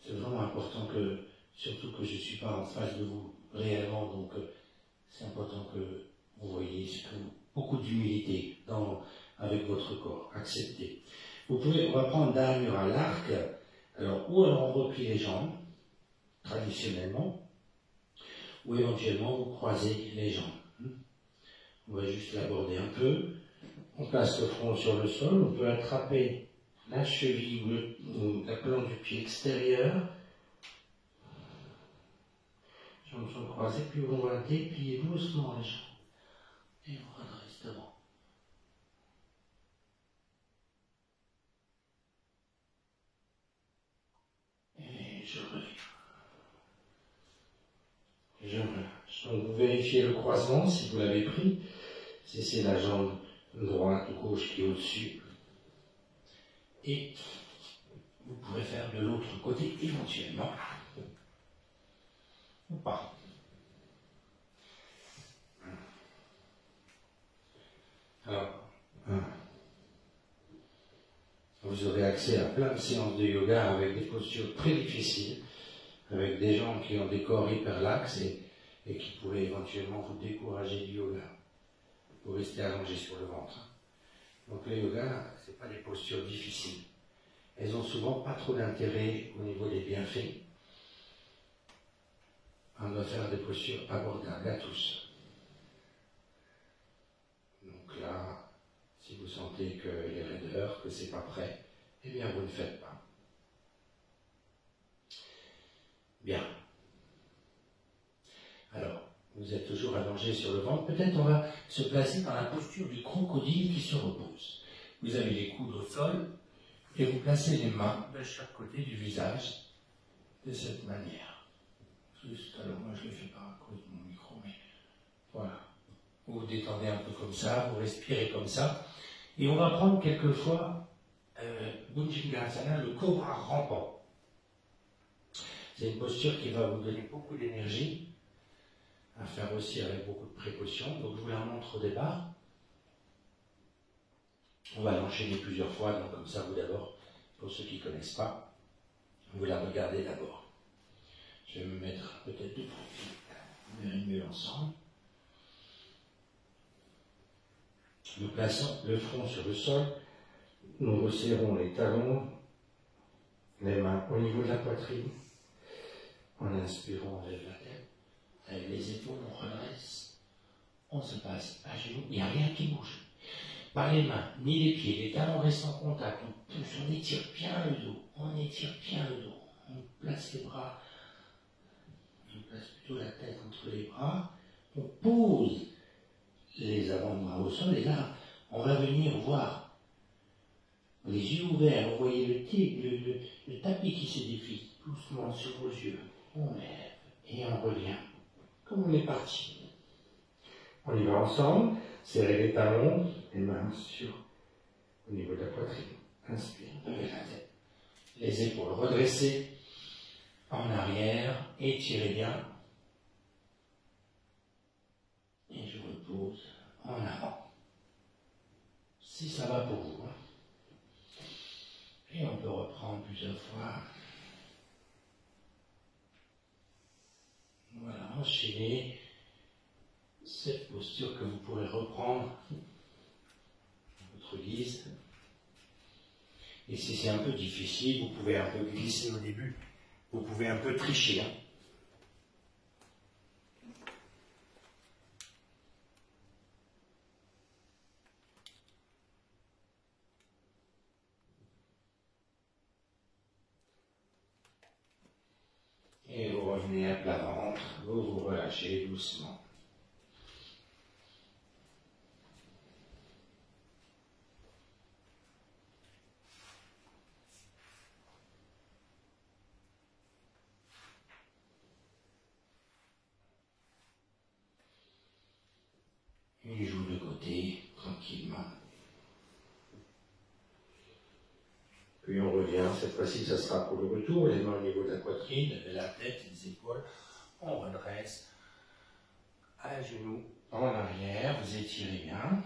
C'est vraiment important que, surtout que je ne suis pas en face de vous réellement, donc c'est important que vous voyez beaucoup d'humilité avec votre corps, acceptez. On va prendre Dhanura à l'arc, alors on replie les jambes, traditionnellement, ou éventuellement vous croisez les jambes. On va juste l'aborder un peu, on place le front sur le sol, on peut attraper la cheville ou la plante du pied extérieur, jambes sont croisées, puis on va déplier doucement les jambes, et on redresse devant. Je reviens. Je relâche. Donc vous vérifiez le croisement si vous l'avez pris. Si c'est la jambe droite ou gauche qui est au-dessus. Et vous pourrez faire de l'autre côté éventuellement. Ou pas. Alors, vous aurez accès à plein de séances de yoga avec des postures très difficiles, avec des gens qui ont des corps hyper laxes et qui pourraient éventuellement vous décourager du yoga. Vous restez allongé sur le ventre. Donc le yoga, ce n'est pas des postures difficiles. Elles ont souvent pas trop d'intérêt au niveau des bienfaits. On doit faire des postures abordables à tous. Donc là, si vous sentez que les raideurs, que c'est pas prêt, eh bien vous ne faites pas. Bien. Alors, vous êtes toujours allongé sur le ventre. Peut-être on va se placer dans la posture du crocodile qui se repose. Vous avez les coudes au sol et vous placez les mains de chaque côté du visage de cette manière. Juste, alors moi je ne le fais pas à cause de mon micro, mais voilà. Vous vous détendez un peu comme ça, vous respirez comme ça. Et on va prendre quelquefois Bhujingasana, le cobra rampant. C'est une posture qui va vous donner beaucoup d'énergie, à faire aussi avec beaucoup de précautions. Donc je vous la montre au départ. On va l'enchaîner plusieurs fois, donc comme ça vous d'abord, pour ceux qui ne connaissent pas, vous la regardez d'abord. Je vais me mettre peut-être de profil, on verra mieux ensemble. Nous plaçons le front sur le sol, nous resserrons les talons, les mains au niveau de la poitrine. En inspirant, on lève la tête, avec les épaules, on redresse, on se passe à genoux, il n'y a rien qui bouge. par les mains, ni les pieds. Les talons restent en contact. On pousse, on étire bien le dos. On étire bien le dos. On place les bras. On place plutôt la tête entre les bras. On pose les avant-bras au sol. Et là, on va venir voir, les yeux ouverts. Vous voyez le tapis qui se défile doucement sur vos yeux. On lève et on revient. Comme on est parti. On y va ensemble. Serrez les talons, les mains au niveau de la poitrine. Inspire, levez la tête. Les épaules redressées en arrière, étirez bien. Et je repose en avant. Si ça va pour vous. Et on peut reprendre plusieurs fois. Voilà, enchaînez cette posture que vous pourrez reprendre à votre guise. Et si c'est un peu difficile, vous pouvez un peu glisser au début. Vous pouvez un peu tricher. Et vous revenez à plat ventre, vous vous relâchez doucement. Une joue de côté, tranquillement. Puis on revient, cette fois-ci ça sera pour le retour, les mains au niveau de la poitrine, la tête, les épaules. On redresse, à genoux, en arrière, vous étirez bien.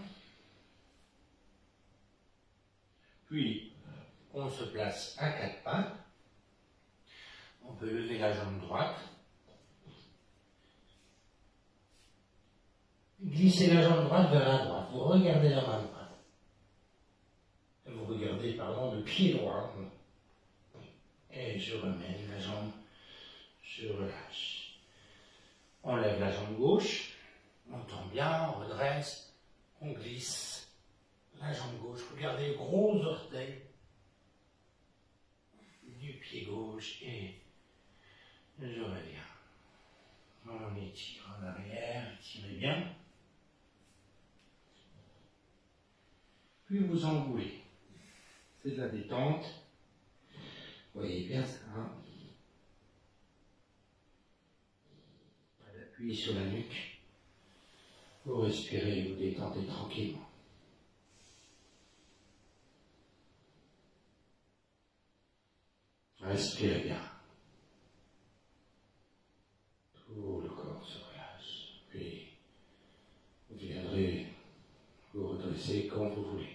Puis on se place à quatre pattes. On peut lever la jambe droite. Glissez la jambe droite vers la droite. Vous regardez la main droite. Vous regardez, pardon, le pied droit. Et je remène la jambe. Je relâche. On lève la jambe gauche. On tombe bien, on redresse. On glisse la jambe gauche. Regardez le gros orteil du pied gauche. Et je reviens. On étire en arrière. Étirez bien. Puis vous enroulez. C'est de la détente. Vous voyez bien ça. Pas d'appui sur la nuque. Vous respirez, vous détendez tranquillement. Respirez bien. Tout le corps se relâche. Puis vous viendrez vous redresser quand vous voulez.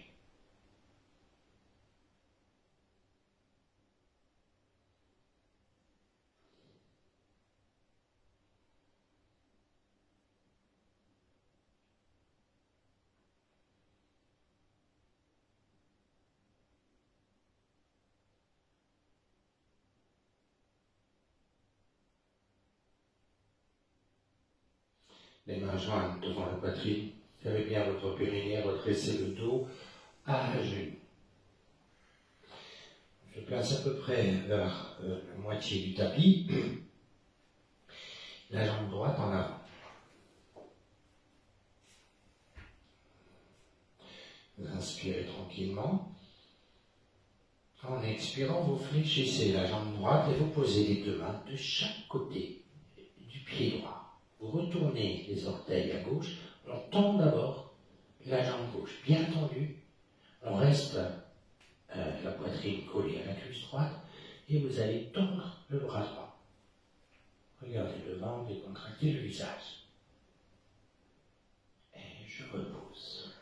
Les mains jointes devant la poitrine. Serrez bien votre périnée, redressez le dos à genoux. Je place à peu près vers la moitié du tapis. La jambe droite en avant. Vous inspirez tranquillement. En expirant, vous fléchissez la jambe droite et vous posez les deux mains de chaque côté du pied droit. Vous retournez les orteils à gauche. On tend d'abord la jambe gauche, bien tendue. On reste la poitrine collée à la cuisse droite et vous allez tendre le bras droit. Regardez devant, décontractez le visage. Et je repose.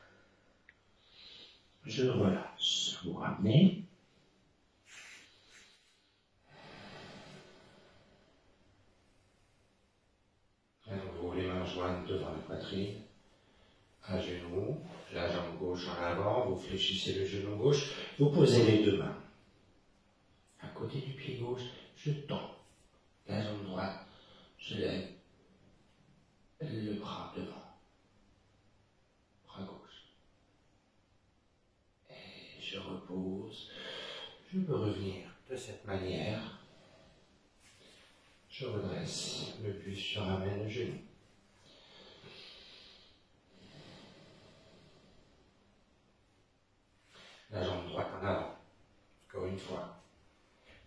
Je relâche. Vous ramenez. À nouveau, les mains jointes devant la poitrine, à genoux, la jambe gauche en avant, vous fléchissez le genou gauche, vous posez les deux mains. À côté du pied gauche, je tends la jambe droite, je lève le bras devant, bras gauche. Je peux revenir de cette manière. Je redresse le buste, je ramène le genou. La jambe droite en avant. Encore une fois.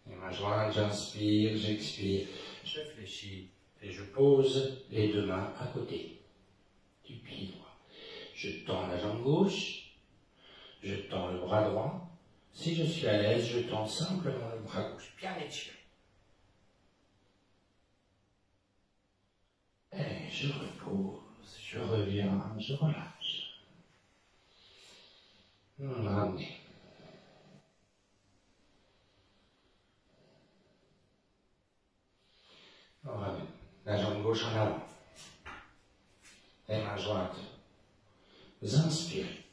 Les mains jointes, j'inspire, j'expire. Je fléchis et je pose les deux mains à côté du pied droit. Je tends la jambe gauche. Je tends le bras droit. Si je suis à l'aise, je tends simplement le bras gauche, bien étiré. Et je repose, je reviens, je relâche. Ramenez. On ramène. La jambe gauche en avant. Les mains jointes. Vous inspirez.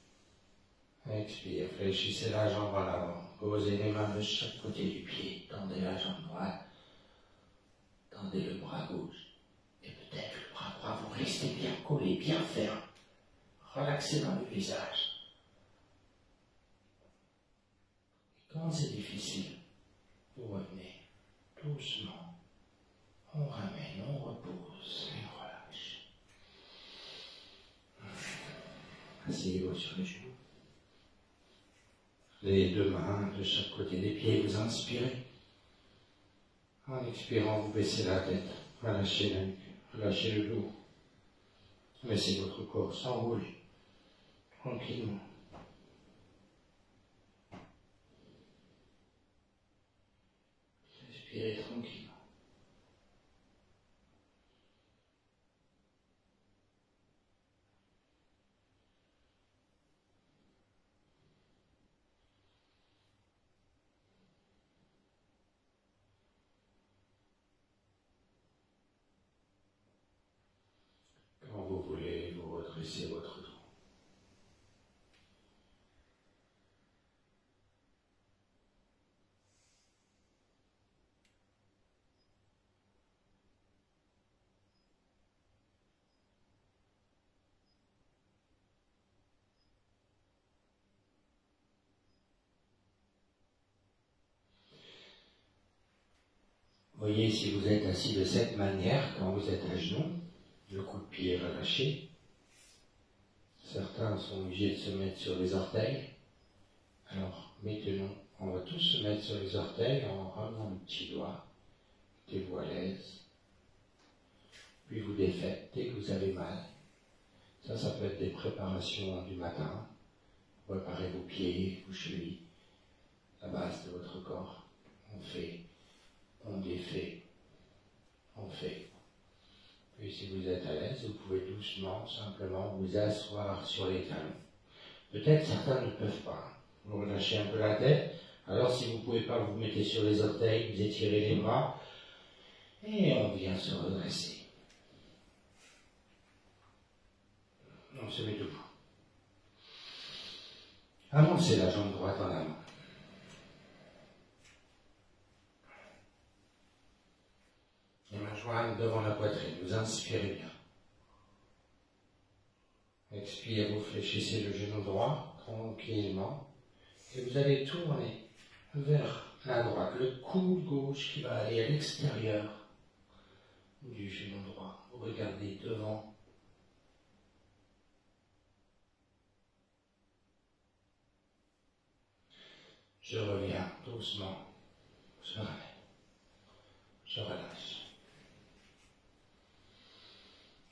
Expire, fléchissez la jambe en avant. Posez les mains de chaque côté du pied. Tendez la jambe droite. Tendez le bras gauche. Et peut-être le bras droit. Vous restez bien collé, bien ferme. Relaxez dans le visage. Et quand c'est difficile, vous revenez doucement. On ramène, on repose et on relâche. Asseyez-vous sur les genoux. Les deux mains de chaque côté des pieds, vous inspirez. En expirant, vous baissez la tête, relâchez la nuque, relâchez le dos. Laissez votre corps s'enrouler tranquillement. Respirez tranquillement. Quand vous voulez, vous redressez votre dos. Voyez si vous êtes assis de cette manière, quand vous êtes à genoux, le coup de pied est relâché. Certains sont obligés de se mettre sur les orteils. Alors, maintenant, on va tous se mettre sur les orteils en ramenant le petit doigt. Mettez-vous à l'aise. Puis vous défaites dès que vous avez mal. Ça peut être des préparations du matin. Préparez vos pieds, vos chevilles, la base de votre corps. On fait, on défait, on fait. Puis si vous êtes à l'aise, vous pouvez doucement, simplement vous asseoir sur les talons. Peut-être certains ne peuvent pas. Vous relâchez un peu la tête. Alors si vous ne pouvez pas, vous vous mettez sur les orteils, vous étirez les bras. Et on vient se redresser. On se met debout. Avancez la jambe droite en avant. Les mains jointes devant la poitrine. Vous inspirez bien. Expirez, vous fléchissez le genou droit tranquillement. Et vous allez tourner vers la droite. Le coude gauche qui va aller à l'extérieur du genou droit. Vous regardez devant. Je reviens doucement. Je ramène. Je relâche.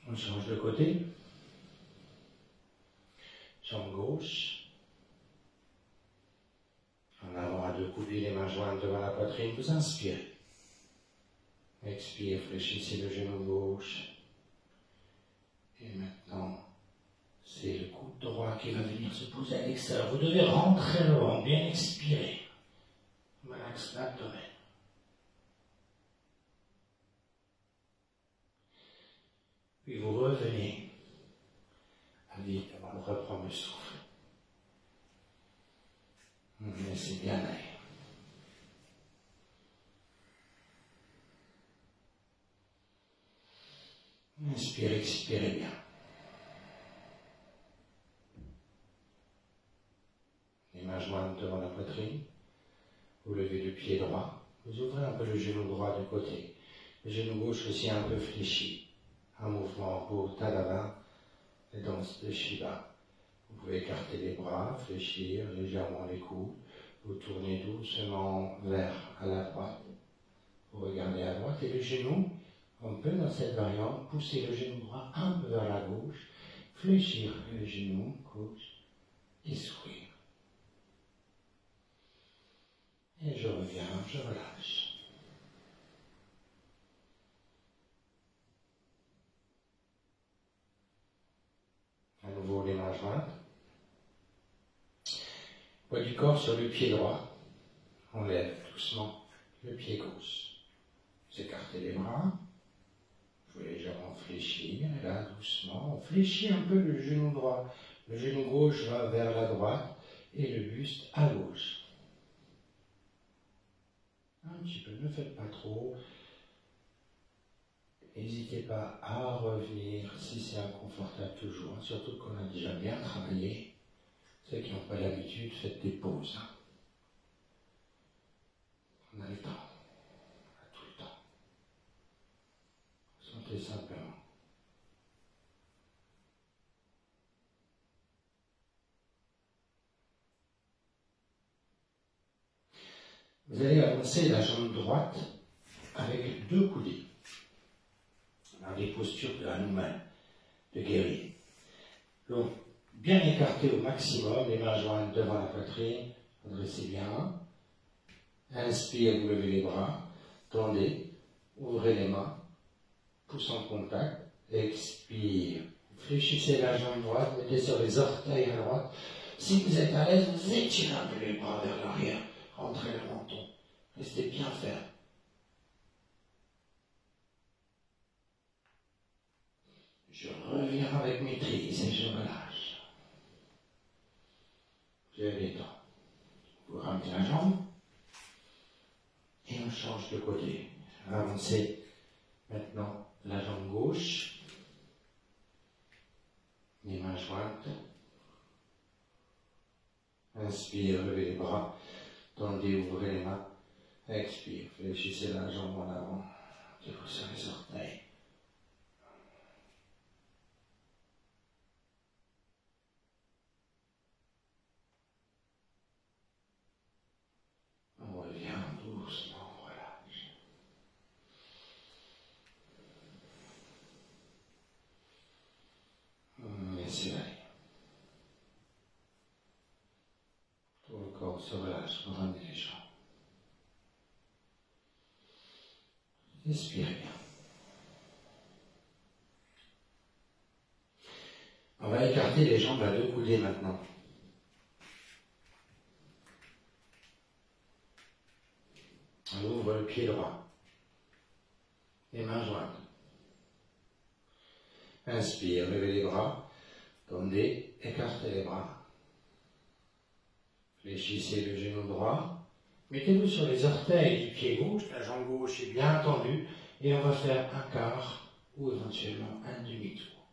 On change de côté. Jambe gauche. En avant à deux coudées, les mains jointes devant la poitrine. Vous inspirez. Expire, fléchissez le genou gauche. Et maintenant, c'est le coude droit qui va venir se poser à l'extérieur. Vous devez rentrer le ventre, bien expirer. Relax l'abdomen. Puis vous revenez à vide avant de reprendre le souffle. Laissez bien aller. Inspirez, expirez bien. Les mains jointes devant la poitrine. Vous levez le pied droit. Vous ouvrez un peu le genou droit du côté. Le genou gauche aussi un peu fléchi. Un mouvement pour Tadava, les danses de Shiva. Vous pouvez écarter les bras, fléchir légèrement les coudes. Vous tournez doucement vers à la droite. Vous regardez à droite et le genou, on peut dans cette variante pousser le genou droit un peu vers la gauche, fléchir le genou gauche et sourire. Et je reviens, je relâche. À nouveau les mains jointes. Poids du corps sur le pied droit. On lève doucement le pied gauche. Vous écartez les bras. Vous pouvez légèrement fléchir. Et là, doucement, on fléchit un peu le genou droit. Le genou gauche va vers la droite et le buste à gauche. Un petit peu, ne faites pas trop. N'hésitez pas à revenir si c'est inconfortable toujours, surtout qu'on a déjà bien travaillé. Ceux qui n'ont pas l'habitude, faites des pauses. On a le temps, on a tout le temps. Sentez simplement. Vous allez avancer la jambe droite avec deux coudées. Dans les postures de Hanuman, de guerrier. Donc, bien écarté au maximum, les mains jointes devant la poitrine, redressez bien. Inspire, vous levez les bras, tendez, ouvrez les mains, pouce en contact, expire. Fléchissez la jambe droite, mettez sur les orteils à droite. Si vous êtes à l'aise, vous étirez un peu les bras vers l'arrière, rentrez le menton. Restez bien ferme. Je reviens avec maîtrise et je relâche. Je détends. Vous ramenez la jambe et on change de côté. Avancez maintenant la jambe gauche, les mains jointes. Inspire, levez les bras, tendez, ouvrez les mains. Expire, fléchissez la jambe en avant, tirez sur les orteils. On revient doucement, on relâche. Laissez aller. Tout le corps se relâche, vous ramenez les jambes. Respirez bien. On va écarter les jambes à deux coudées maintenant. On ouvre le pied droit. Les mains jointes. Inspire, levez les bras. Tendez, écartez les bras. Fléchissez le genou droit. Mettez-vous sur les orteils du pied gauche. La jambe gauche est bien tendue. Et on va faire un quart ou éventuellement un demi-tour.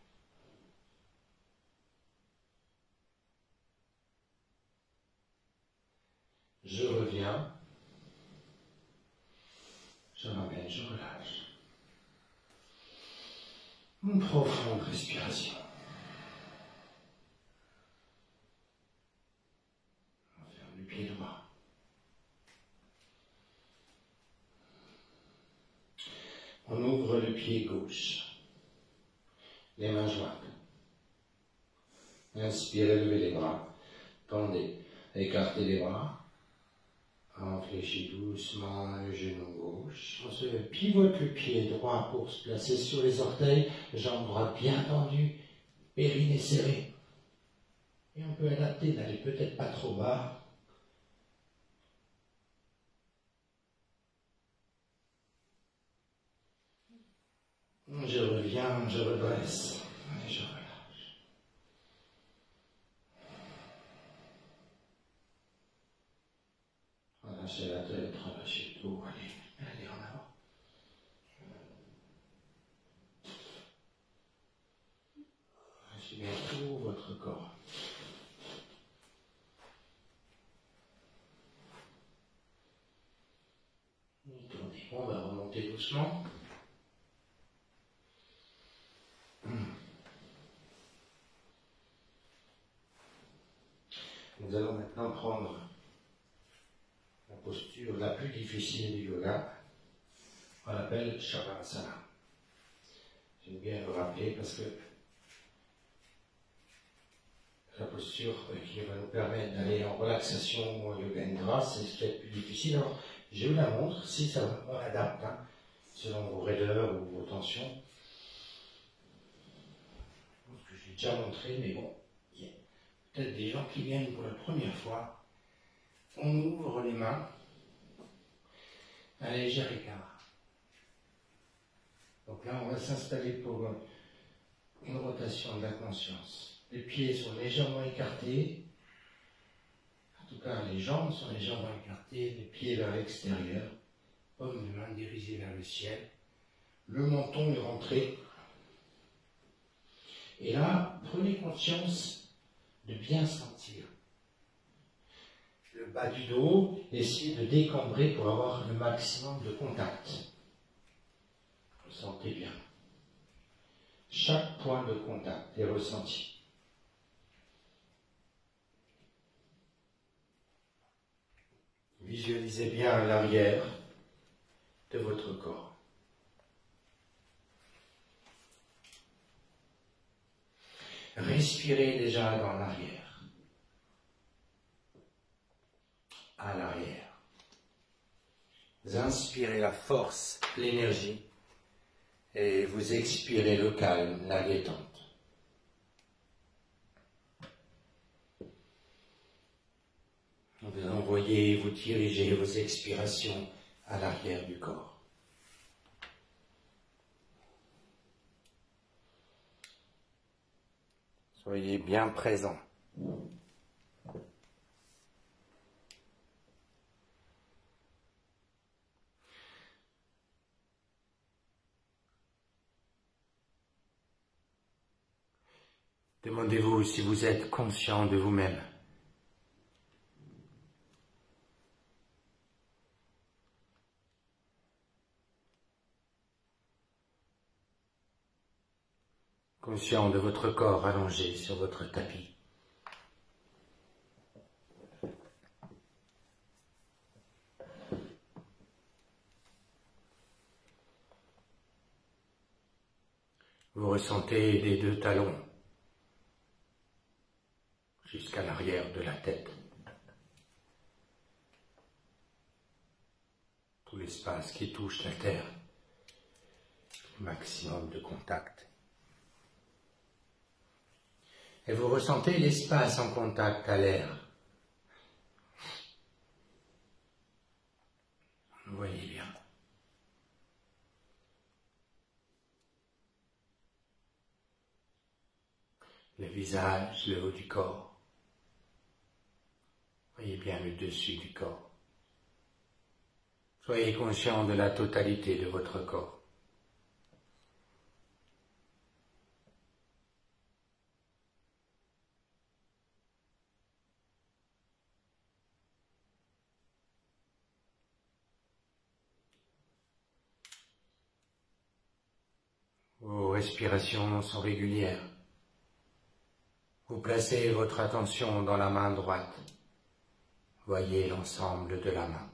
Je reviens. Je ramène, je relâche. Une profonde respiration. On ferme le pied droit. On ouvre le pied gauche. Les mains jointes. Inspirez, levez les bras. Tendez, écartez les bras. On fléchit doucement le genou gauche. On se pivote le pied droit pour se placer sur les orteils. Jambe droite bien tendue. Périnée serré. Et on peut adapter d'aller peut-être pas trop bas. Je reviens, je redresse. Et je relâche. Relâchez la tête, relâchez tout. Allez en avant. Relâchez bien tout votre corps. On va remonter doucement. Nous allons maintenant prendre la posture la plus difficile du yoga. On l'appelle Shavasana. J'aime bien le rappeler parce que la posture qui va nous permettre d'aller en relaxation ou en yoga nidra, c'est ce qui est le plus difficile. Alors, je vous la montre, si ça va, on adapte, hein, selon vos raideurs ou vos tensions. Je pense que je l'ai déjà montré, mais bon, il y a peut-être des gens qui viennent pour la première fois. On ouvre les mains à un léger écart. Donc là, on va s'installer pour une rotation de la conscience. Les pieds sont légèrement écartés. En tout cas, les jambes sont légèrement écartées, les pieds vers l'extérieur. Paume de main dirigée vers le ciel. Le menton est rentré. Et là, prenez conscience de bien sentir. Le bas du dos, essayez de décambrer pour avoir le maximum de contact. Ressentez bien. Chaque point de contact est ressenti. Visualisez bien l'arrière de votre corps. Respirez déjà dans l'arrière. À l'arrière. Vous inspirez la force, l'énergie, et vous expirez le calme, la détente. Vous envoyez, vous dirigez vos expirations à l'arrière du corps. Soyez bien présent. Demandez-vous si vous êtes conscient de vous-même. Conscient de votre corps allongé sur votre tapis. Vous ressentez les deux talons jusqu'à l'arrière de la tête. Tout l'espace qui touche la terre. Maximum de contact. Et vous ressentez l'espace en contact à l'air. Vous voyez bien. Le visage, le haut du corps. Voyez bien le dessus du corps. Soyez conscient de la totalité de votre corps. Vos respirations sont régulières. Vous placez votre attention dans la main droite. Voyez l'ensemble de la main.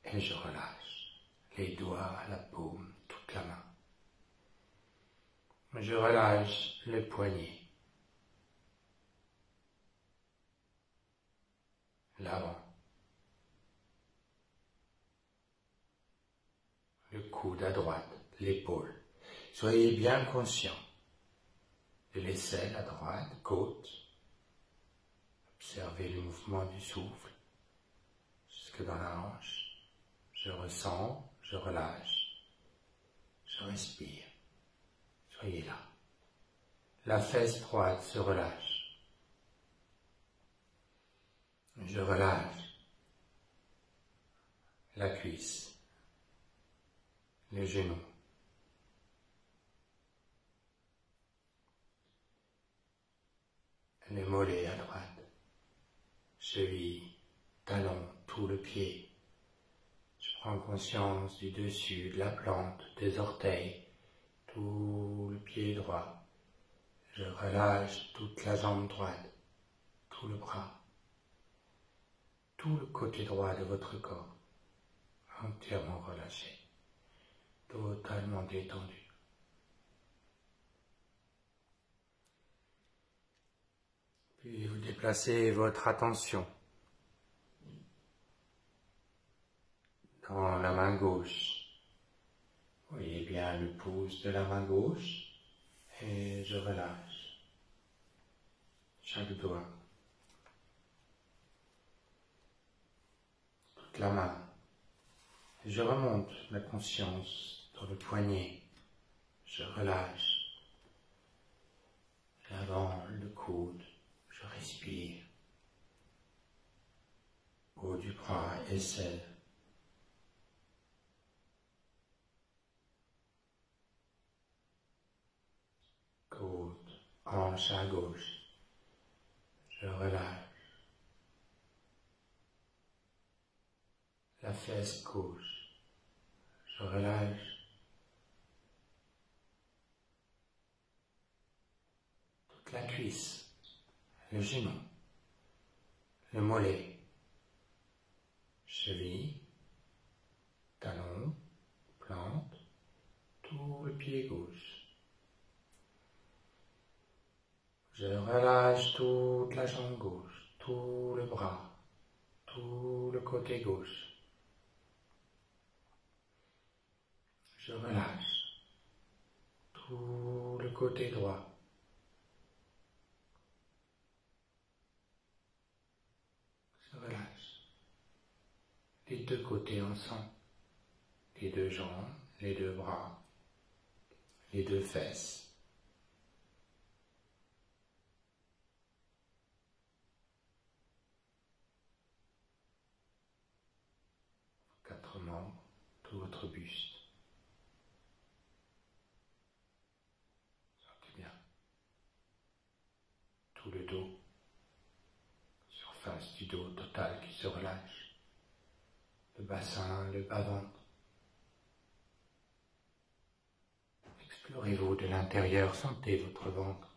Et je relâche les doigts, la paume, toute la main. Je relâche les poignets, l'avant, le coude à droite, l'épaule. Soyez bien conscient de l'aisselle à droite, côte. Observez le mouvement du souffle jusque dans la hanche. Je ressens, je relâche, je respire. Soyez là. La fesse droite se relâche. Je relâche la cuisse, le genou. Le mollet à droite, cheville, talon, tout le pied. Je prends conscience du dessus, de la plante, des orteils, tout le pied droit. Je relâche toute la jambe droite, tout le bras, tout le côté droit de votre corps, entièrement relâché, totalement détendu. Puis vous déplacez votre attention dans la main gauche. Voyez bien le pouce de la main gauche et je relâche chaque doigt, toute la main. Je remonte la conscience dans le poignet, je relâche l'avant, le coude, je respire. Haut du bras, aisselle. Côte, hanche à gauche, je relâche. La fesse gauche, je relâche. Toute la cuisse, le genou, le mollet, cheville, talon, plante, tout le pied gauche. Je relâche toute la jambe gauche, tout le bras, tout le côté gauche. Je relâche tout le côté droit. Je relâche les deux côtés ensemble, les deux jambes, les deux bras, les deux fesses. Quatre membres, tout votre buste. Sentez bien. Tout le dos, surface du dos total qui se relâche. Le bassin, le bas-ventre. Explorez-vous de l'intérieur, sentez votre ventre.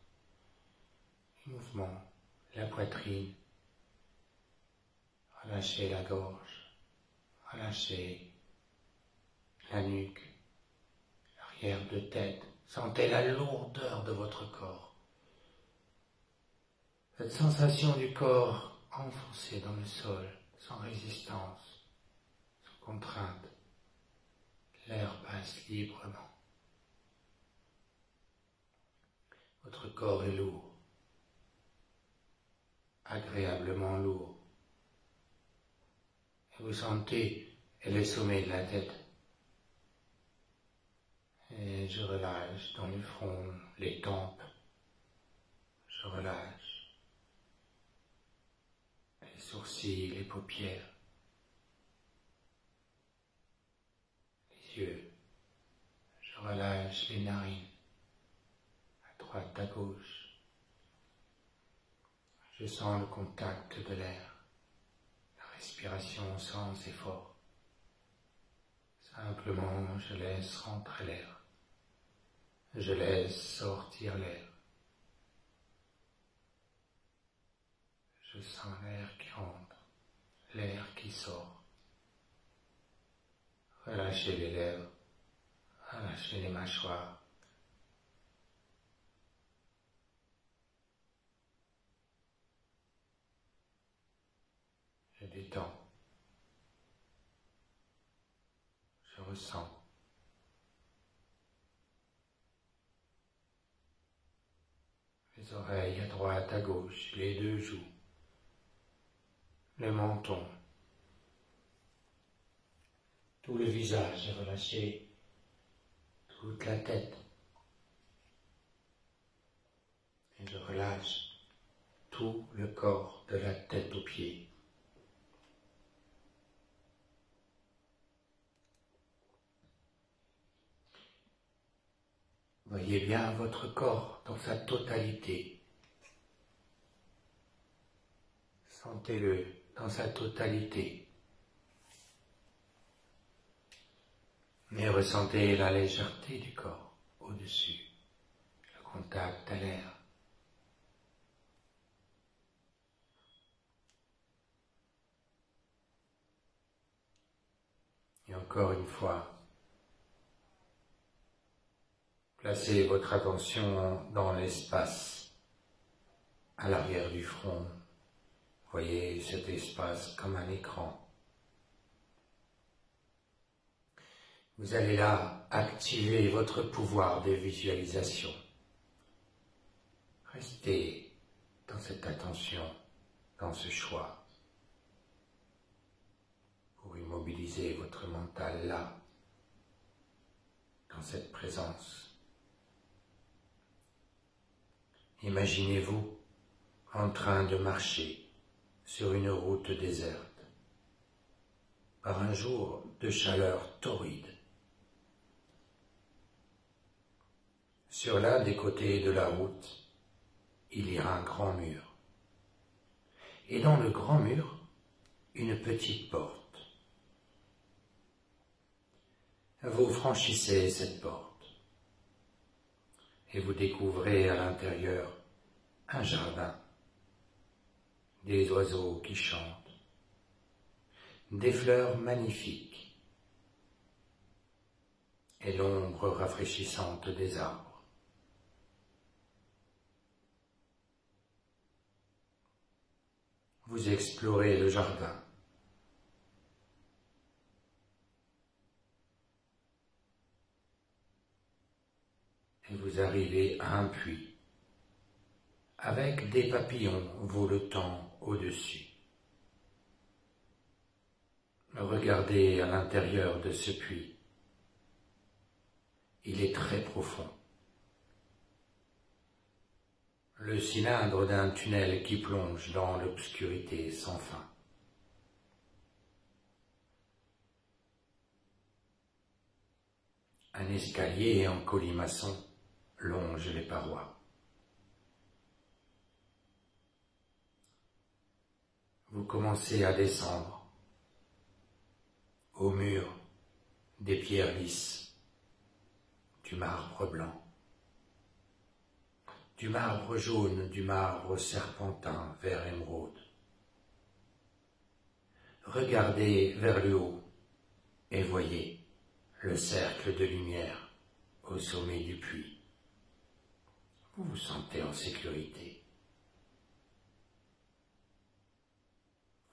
Le mouvement, la poitrine. Relâchez la gorge, relâchez la nuque, l'arrière de tête. Sentez la lourdeur de votre corps. Cette sensation du corps enfoncé dans le sol, sans résistance, sans contrainte. L'air passe librement. Votre corps est lourd, agréablement lourd. Et vous sentez le sommet de la tête. Et je relâche dans le front, les tempes. Je relâche les sourcils, les paupières, les yeux. Je relâche les narines, à droite, à gauche. Je sens le contact de l'air, la respiration sans effort. Simplement, je laisse rentrer l'air. Je laisse sortir l'air. Je sens l'air qui rentre, l'air qui sort. Relâchez les lèvres, relâchez les mâchoires. Je détends. Je ressens. Les oreilles à droite, à gauche, les deux joues, le menton, tout le visage est relâché, toute la tête. Et je relâche tout le corps de la tête aux pieds. Voyez bien votre corps dans sa totalité. Sentez-le dans sa totalité. Et ressentez la légèreté du corps au-dessus, le contact à l'air. Et encore une fois, placez votre attention dans l'espace à l'arrière du front. Voyez cet espace comme un écran. Vous allez là activer votre pouvoir de visualisation. Restez dans cette attention, dans ce choix, pour immobiliser votre mental là, dans cette présence. Imaginez-vous en train de marcher sur une route déserte, par un jour de chaleur torride. Sur l'un des côtés de la route, il y a un grand mur. Et dans le grand mur, une petite porte. Vous franchissez cette porte et vous découvrez à l'intérieur un jardin, des oiseaux qui chantent, des fleurs magnifiques et l'ombre rafraîchissante des arbres. Vous explorez le jardin. Et vous arrivez à un puits avec des papillons voletant au-dessus. Regardez à l'intérieur de ce puits. Il est très profond. Le cylindre d'un tunnel qui plonge dans l'obscurité sans fin. Un escalier en colimaçon longe les parois. Vous commencez à descendre. Au mur, des pierres lisses, du marbre blanc, du marbre jaune, du marbre serpentin, vert émeraude. Regardez vers le haut et voyez le cercle de lumière au sommet du puits. Vous vous sentez en sécurité.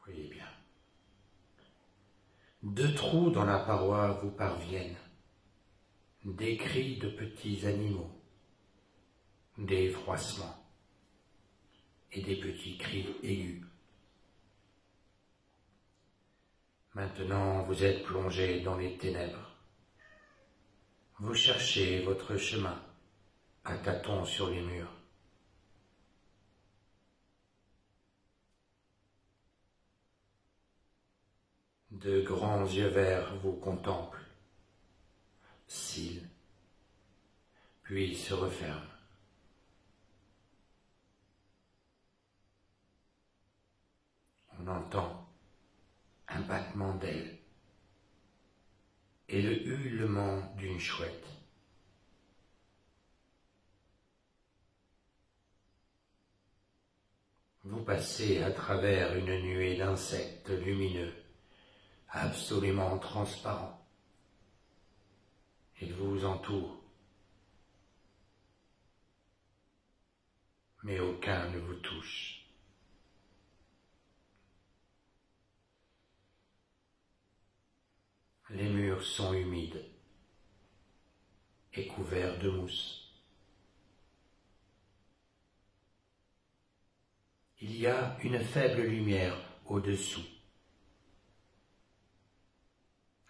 Voyez bien. 2 trous dans la paroi vous parviennent. Des cris de petits animaux, des froissements et des petits cris aigus. Maintenant, vous êtes plongé dans les ténèbres. Vous cherchez votre chemin à tâtons sur les murs. De grands yeux verts vous contemplent, cils, puis se referment. On entend un battement d'ailes et le hurlement d'une chouette. Vous passez à travers une nuée d'insectes lumineux, absolument transparents. Ils vous entourent, mais aucun ne vous touche. Les murs sont humides et couverts de mousse. Il y a une faible lumière au-dessous.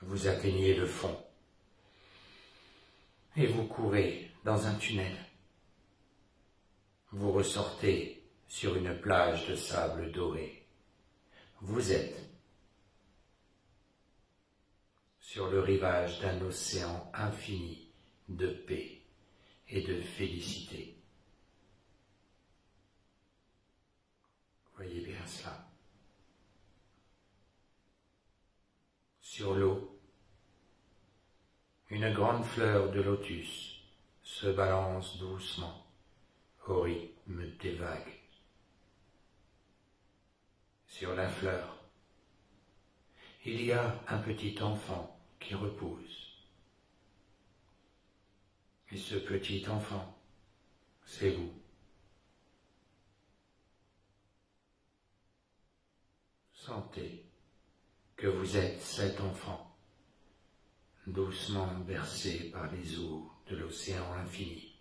Vous atteignez le fond et vous courez dans un tunnel. Vous ressortez sur une plage de sable doré. Vous êtes sur le rivage d'un océan infini de paix et de félicité. Voyez bien cela. Sur l'eau, Une grande fleur de lotus se balance doucement au rythme des vagues. Sur la fleur, il y a un petit enfant qui repose. Et ce petit enfant, c'est vous. Sentez que vous êtes cet enfant, doucement bercé par les eaux de l'océan infini.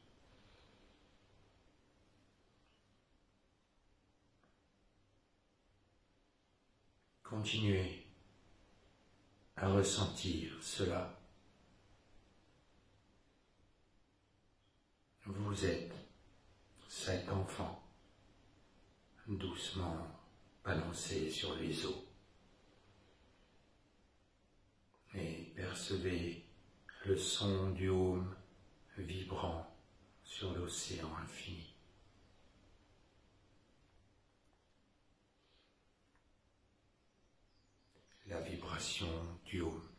Continuez à ressentir cela. Vous êtes cet enfant, doucement balancé sur les eaux. Et percevez le son du haume vibrant sur l'océan infini. La vibration du haume.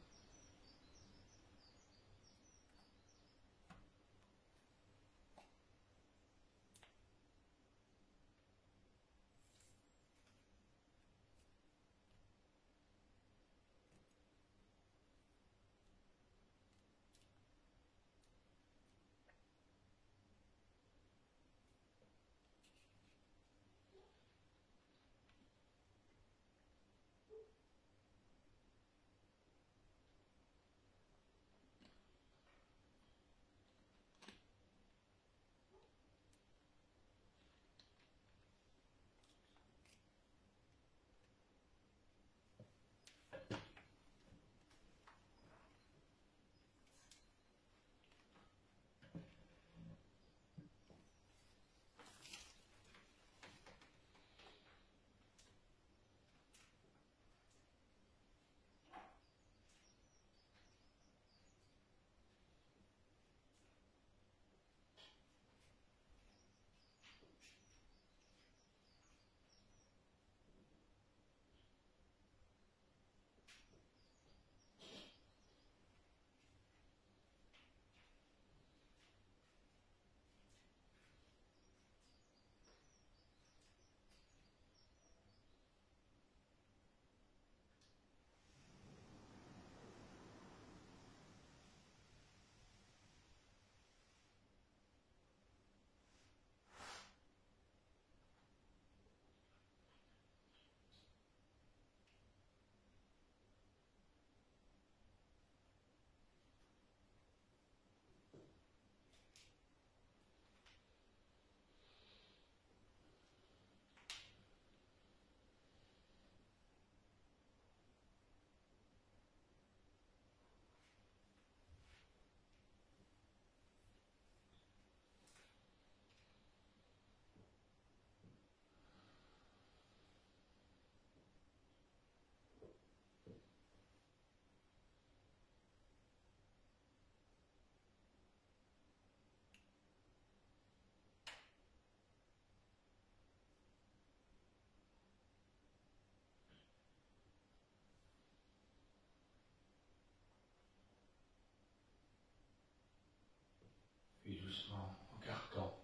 Puis doucement, en gardant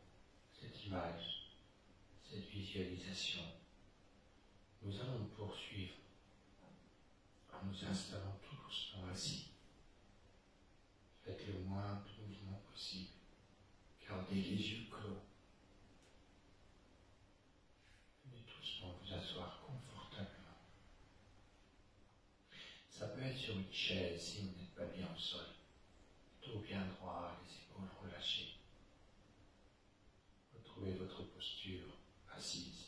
cette image, cette visualisation, nous allons poursuivre en nous installant tout doucement assis. Faites le moins de mouvement possible. Gardez les yeux clos. Venez doucement vous asseoir confortablement. Ça peut être sur une chaise si vous n'êtes pas bien au sol. Dos bien droit, les épaules relâchées. Retrouvez votre posture assise.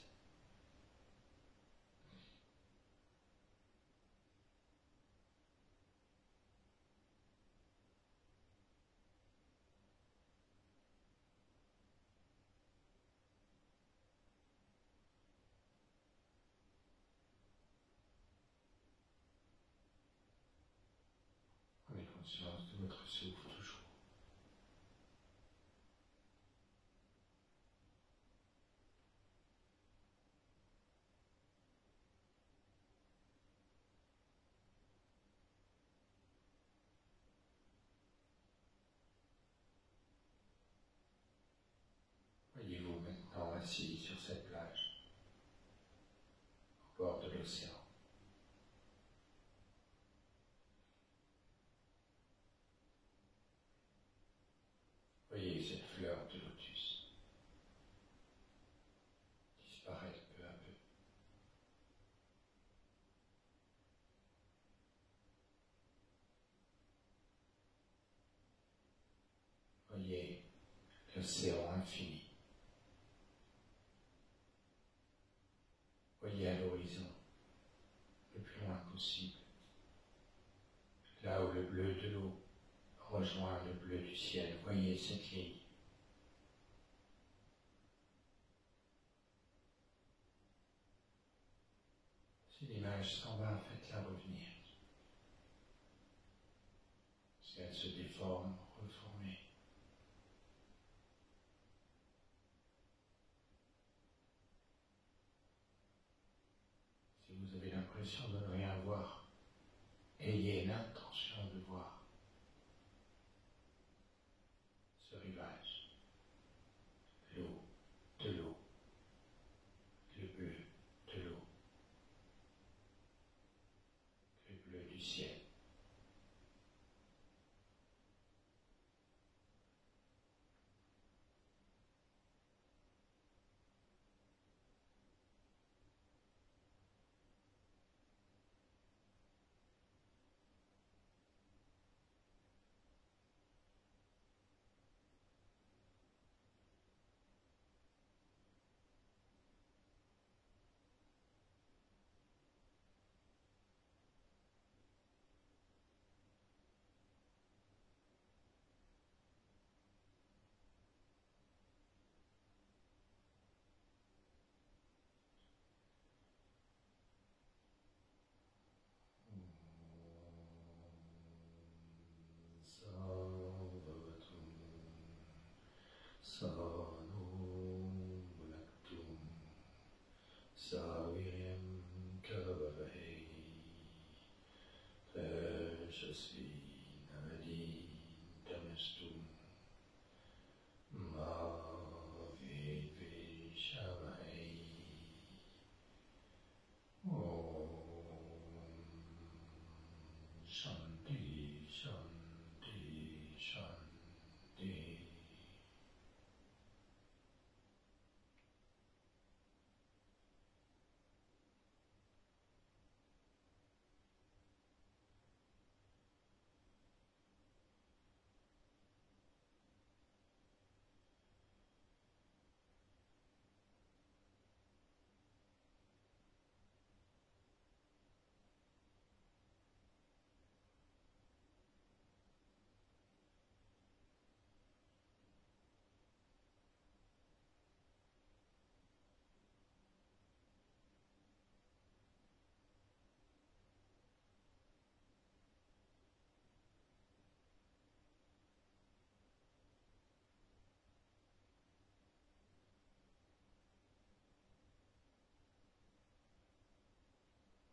Prenez conscience de votre souffle toujours. assis sur cette plage, au bord de l'océan. Voyez cette fleur de lotus disparaître peu à peu. Voyez l'océan infini. Voyez à l'horizon, le plus loin possible, là où le bleu de l'eau rejoint le bleu du ciel. Voyez cette ligne. Si l'image s'en va, faites-la revenir. Si elle se déforme, reformez. Si vous avez l'impression de ne rien voir, ayez l'intention de voir ce rivage, l'eau, de l'eau, le bleu de l'eau, le bleu du ciel. Sanum Bhunaktum Saviryam Kavavahe Tejasvi Navadi Tamastum Ma Vidvishavahe. Om Shanti Shanti Shanti.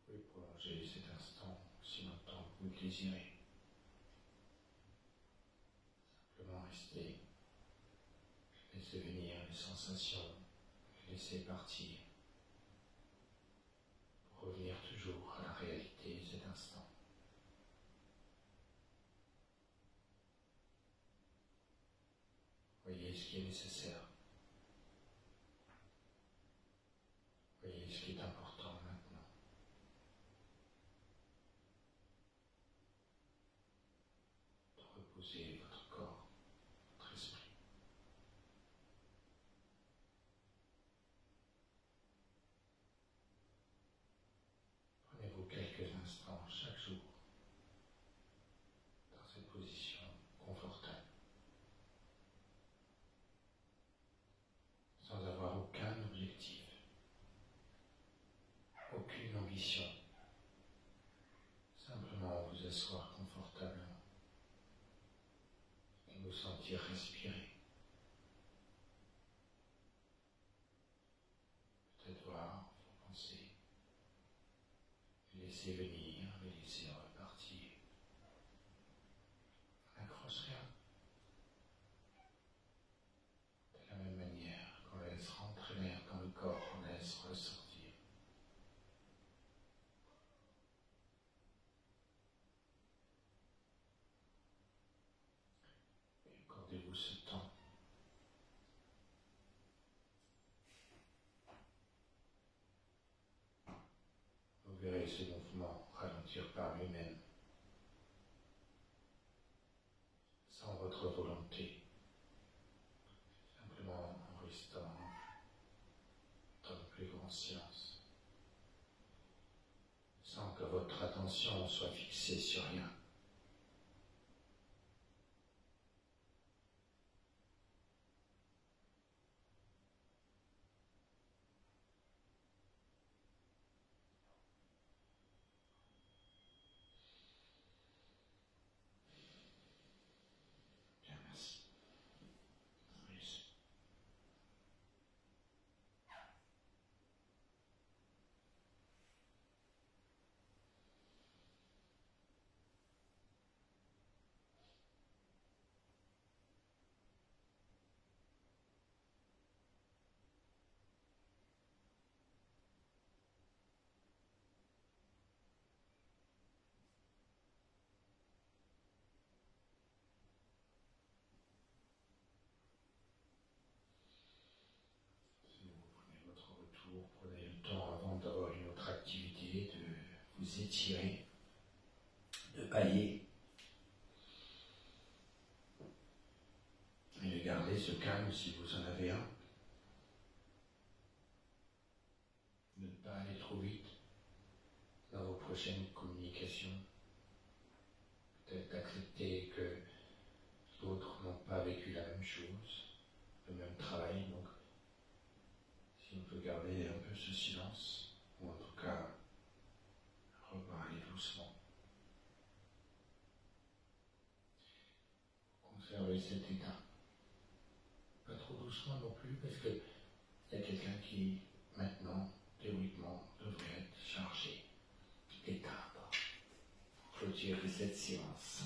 Vous pouvez prolonger cet instant aussi longtemps que vous le désirez. Simplement rester, laissez venir les sensations, laissez partir, pour revenir toujours à la réalité de cet instant. Voyez ce qui est nécessaire. Voyez ce qui est important maintenant. De reposer votre corps, votre esprit. Prenez-vous quelques instants chaque jour dans cette position confortable, sans avoir aucun objectif, aucune ambition. Simplement vous asseoir confortablement et vous sentir respirer. Peut-être voir vos pensées, les laisser venir, les laisser repartir. On n'accroche rien. De la même manière qu'on laisse rentrer Accordez-vous ce temps. Vous verrez ce mouvement ralentir par lui-même, sans votre volonté, simplement en restant dans la pleine conscience, sans que votre attention soit fixée sur rien. Bien, merci. Oui. Si vous prenez votre retour, prenez le temps avant d'avoir une autre activité, de vous étirer, de bailler, et de garder ce calme si vous en avez un. De ne pas aller trop vite dans vos prochaines communications. Peut-être d'accepter que d'autres n'ont pas vécu la même chose, le même travail. Donc, si on peut garder un peu ce silence, ou en tout cas reparler doucement. Conserver cet état. Pas trop doucement non plus, parce qu'il y a quelqu'un qui, maintenant, théoriquement, devrait être chargé d'éteindre, clôturer cette séance.